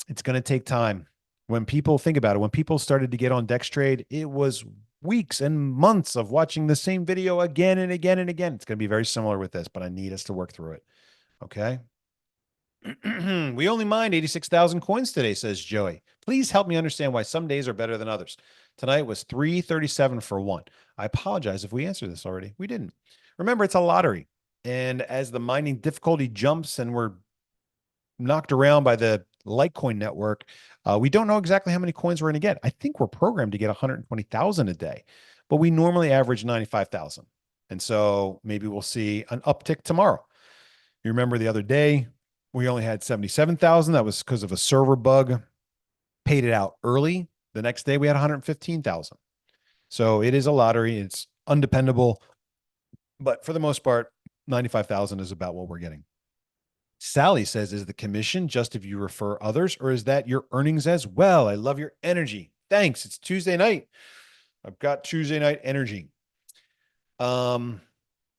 It's going to take time. When people think about it, when people started to get on DexTrade, it was weeks and months of watching the same video again and again and again. It's going to be very similar with this, but I need us to work through it. Okay. We only mined 86,000 coins today, says Joey. Please help me understand why some days are better than others. Tonight was 337 for one. I apologize if we answered this already. We didn't. Remember, it's a lottery. And as the mining difficulty jumps and we're knocked around by the Litecoin network, we don't know exactly how many coins we're going to get. I think we're programmed to get 120,000 a day, but we normally average 95,000. And so maybe we'll see an uptick tomorrow. You remember the other day, we only had 77,000. That was because of a server bug. Paid it out early. The next day we had 115,000. So it is a lottery. It's undependable. But for the most part, 95,000 is about what we're getting. Sally says, is the commission just if you refer others, or is that your earnings as well? I love your energy. Thanks. It's Tuesday night. I've got Tuesday night energy.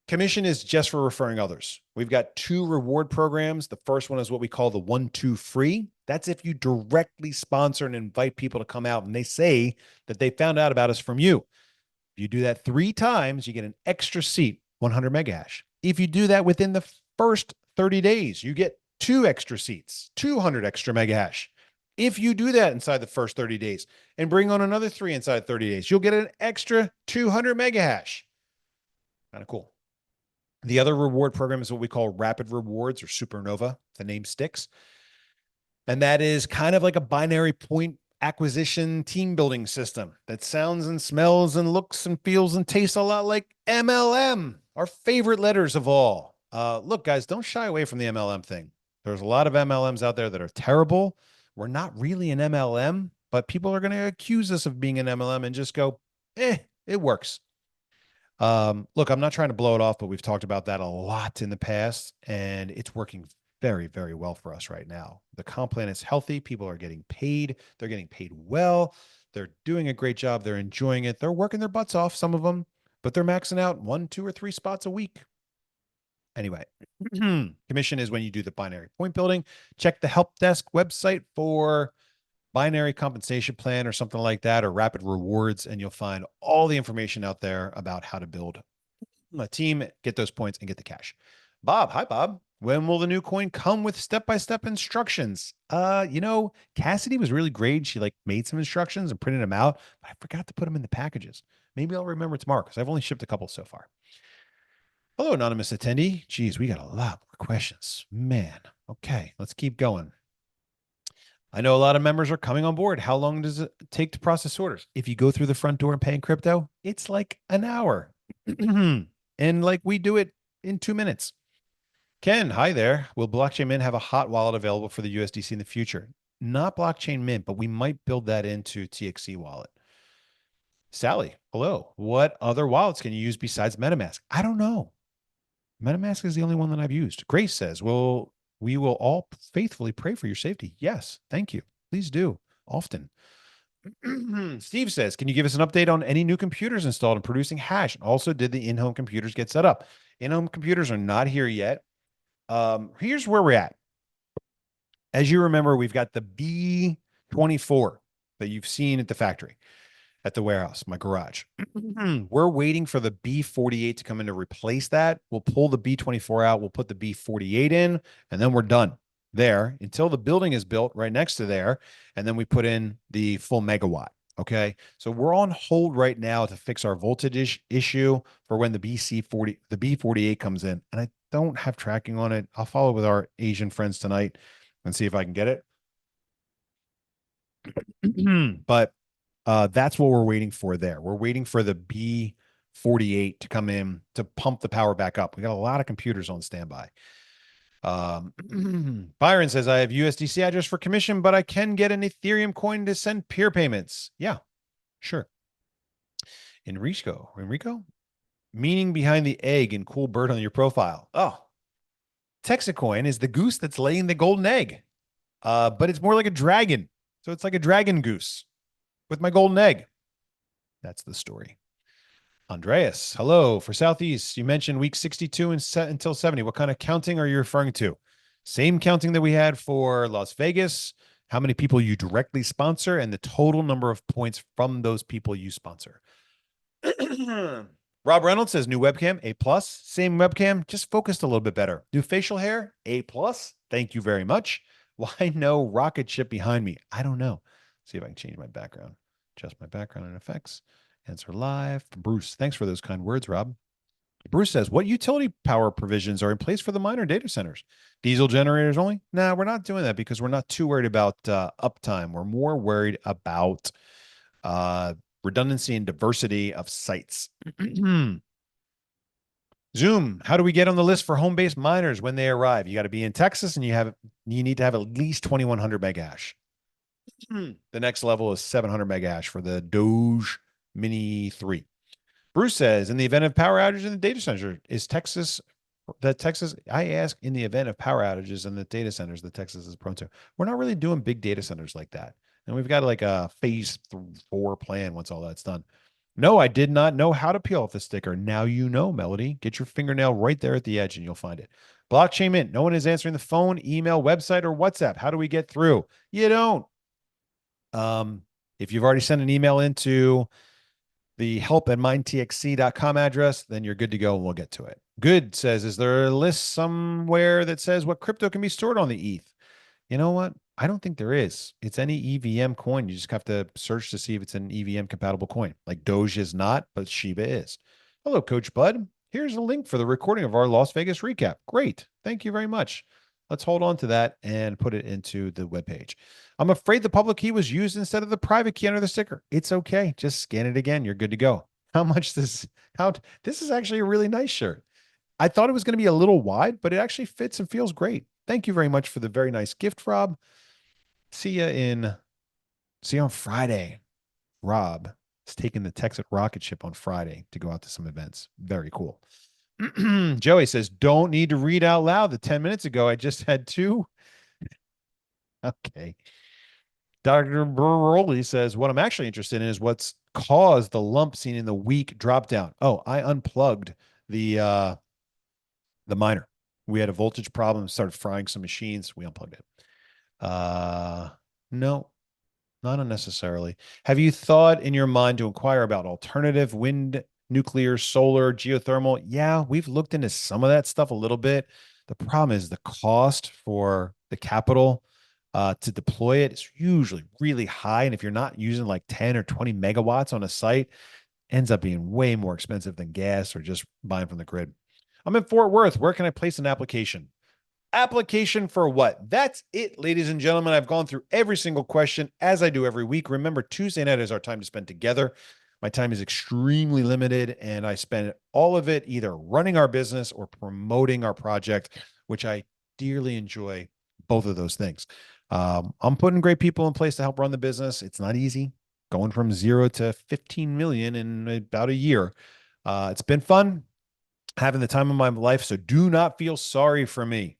Commission is just for referring others. We've got 2 reward programs. The first one is what we call the 1-2 free. That's if you directly sponsor and invite people to come out and they say that they found out about us from you. If you do that 3 times, you get an extra seat, 100 mega hash. If you do that within the first 30 days, you get 2 extra seats, 200 extra mega hash. If you do that inside the first 30 days and bring on another 3 inside 30 days, you'll get an extra 200 mega hash. Kind of cool. The other reward program is what we call Rapid Rewards or Supernova. The name sticks. And that is kind of like a binary point acquisition team building system that sounds and smells and looks and feels and tastes a lot like MLM, our favorite letters of all. Look, guys, don't shy away from the MLM thing. There's a lot of MLMs out there that are terrible. We're not really an MLM, but people are going to accuse us of being an MLM and just go, it works. Look, I'm not trying to blow it off, but we've talked about that a lot in the past, and it's working very, very well for us right now. The comp plan is healthy. People are getting paid. They're getting paid well. They're doing a great job. They're enjoying it. They're working their butts off, some of them, but they're maxing out 1, 2, or 3 spots a week. Anyway, commission is when you do the binary point building. Check the help desk website for binary compensation plan or something like that, or rapid rewards, and you'll find all the information out there about how to build a team, get those points, and get the cash. Bob, hi, Bob. When will the new coin come with step-by-step instructions? Cassidy was really great. She made some instructions and printed them out, but I forgot to put them in the packages. Maybe I'll remember tomorrow because I've only shipped a couple so far. Hello, anonymous attendee. Geez, we got a lot more questions. Man. Okay, let's keep going. I know a lot of members are coming on board. How long does it take to process orders? If you go through the front door and pay in crypto, it's like an hour. And we do it in 2 minutes. Ken, hi there. Will Blockchain Mint have a hot wallet available for the USDC in the future? Not Blockchain Mint, but we might build that into TXE wallet. Sally, hello. What other wallets can you use besides MetaMask? I don't know. MetaMask is the only one that I've used. Grace says, we will all faithfully pray for your safety. Yes, thank you. Please do often. Steve says, can you give us an update on any new computers installed and producing hash? Also, did the in-home computers get set up? In-home computers are not here yet. Here's where we're at. As you remember, we've got the B24 that you've seen at the factory. at the warehouse, my garage. We're waiting for the B48 to come in to replace that. We'll pull the B24 out. We'll put the B48 in, and then we're done there until the building is built right next to there. And then we put in the full megawatt. Okay. So we're on hold right now to fix our voltage issue for when the the B48 comes in. And I don't have tracking on it. I'll follow with our Asian friends tonight and see if I can get it. But that's what we're waiting for there. We're waiting for the B48 to come in to pump the power back up. We got a lot of computers on standby. Byron says, I have USDC address for commission, but I can get an Ethereum coin to send peer payments. Yeah, sure. Enrico, meaning behind the egg and cool bird on your profile. Oh, Texacoin is the goose that's laying the golden egg. But it's more like a dragon. So it's like a dragon goose with my golden egg. That's the story. Andreas, hello. For Southeast, you mentioned week 62 and set until 70. What kind of counting are you referring to? Same counting that we had for Las Vegas, how many people you directly sponsor, and the total number of points from those people you sponsor. Rob Reynolds says new webcam, A+. Same webcam, just focused a little bit better. New facial hair, A+. Thank you very much. Why no rocket ship behind me? I don't know. See if I can change my background. Adjust my background and effects. Answer live. Bruce, thanks for those kind words, Rob. Bruce says, what utility power provisions are in place for the minor data centers? Diesel generators only? Nah, we're not doing that because we're not too worried about uptime. We're more worried about redundancy and diversity of sites. Zoom, how do we get on the list for home-based miners when they arrive? You got to be in Texas and you need to have at least 2100 meg hash. The next level is 700 meg hash for the Doge Mini 3. Bruce says, in the event of power outage in the data center, is Texas, I ask, in the event of power outages in the data centers that Texas is prone to, we're not really doing big data centers like that. And we've got like a phase 4 plan once all that's done. No, I did not know how to peel off the sticker. Now you know, Melody. Get your fingernail right there at the edge and you'll find it. Blockchain Mint. No one is answering the phone, email, website, or WhatsApp. How do we get through? You don't. If you've already sent an email into the help@mindtxc.com address, then you're good to go and we'll get to it. Good says, is there a list somewhere that says what crypto can be stored on the ETH? You know what? I don't think there is. It's any EVM coin. You just have to search to see if it's an EVM compatible coin. Like Doge is not, but Shiba is. Hello, Coach Bud. Here's a link for the recording of our Las Vegas recap. Great. Thank you very much. Let's hold on to that and put it into the webpage. I'm afraid the public key was used instead of the private key under the sticker. It's okay. Just scan it again. You're good to go. This is actually a really nice shirt. I thought it was going to be a little wide, but it actually fits and feels great. Thank you very much for the very nice gift, Rob. See you on Friday. Rob is taking the Texas rocket ship on Friday to go out to some events. Very cool. Joey says, don't need to read out loud the 10 minutes ago. I just had two. Okay. Dr. Burroli says, what I'm actually interested in is what's caused the lump seen in the weak drop down. Oh, I unplugged the miner. We had a voltage problem, started frying some machines. We unplugged it. No, not unnecessarily. Have you thought in your mind to inquire about alternative wind, nuclear, solar, geothermal? Yeah, we've looked into some of that stuff a little bit. The problem is the cost for the capital to deploy it is usually really high. And if you're not using like 10 or 20 megawatts on a site, ends up being way more expensive than gas or just buying from the grid. I'm in Fort Worth. Where can I place an application? Application for what? That's it, ladies and gentlemen. I've gone through every single question as I do every week. Remember, Tuesday night is our time to spend together. My time is extremely limited, and I spend all of it either running our business or promoting our project, which I dearly enjoy, both of those things. I'm putting great people in place to help run the business. It's not easy going from 0 to 15 million in about a year. It's been fun having the time of my life. So do not feel sorry for me.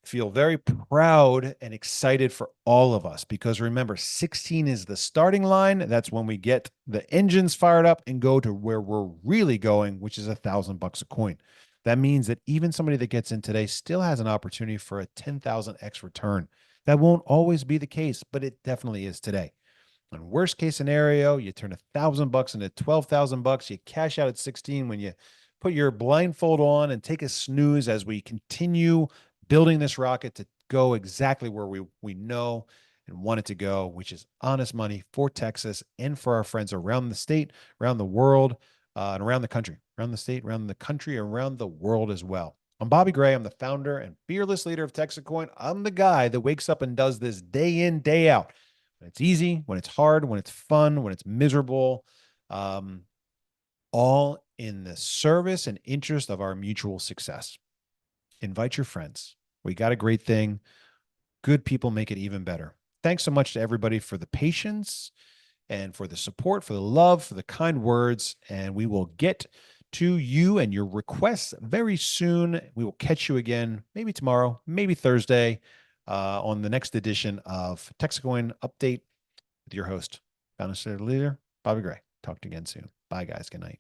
Feel very proud and excited for all of us because remember, 16 is the starting line. That's when we get the engines fired up and go to where we're really going, which is $1,000 a coin. That means that even somebody that gets in today still has an opportunity for a 10,000x return. That won't always be the case, but it definitely is today. And worst case scenario, you turn $1,000 into $12,000. You cash out at 16 when you put your blindfold on and take a snooze as we continue building this rocket to go exactly where we know and want it to go, which is honest money for Texas and for our friends around the state, around the world, and around the country, around the state, around the country, around the world as well. I'm Bobby Gray. I'm the founder and fearless leader of Texacoin. I'm the guy that wakes up and does this day in, day out. When it's easy, when it's hard, when it's fun, when it's miserable, um, all in the service and interest of our mutual success. Invite your friends. We got a great thing. Good people make it even better. Thanks so much to everybody for the patience and for the support, for the love, for the kind words. And we will get to you and your requests very soon. We will catch you again, maybe tomorrow, maybe Thursday, on the next edition of Texacoin Update with your host, founder leader, Bobby Gray. Talk to you again soon. Bye, guys. Good night.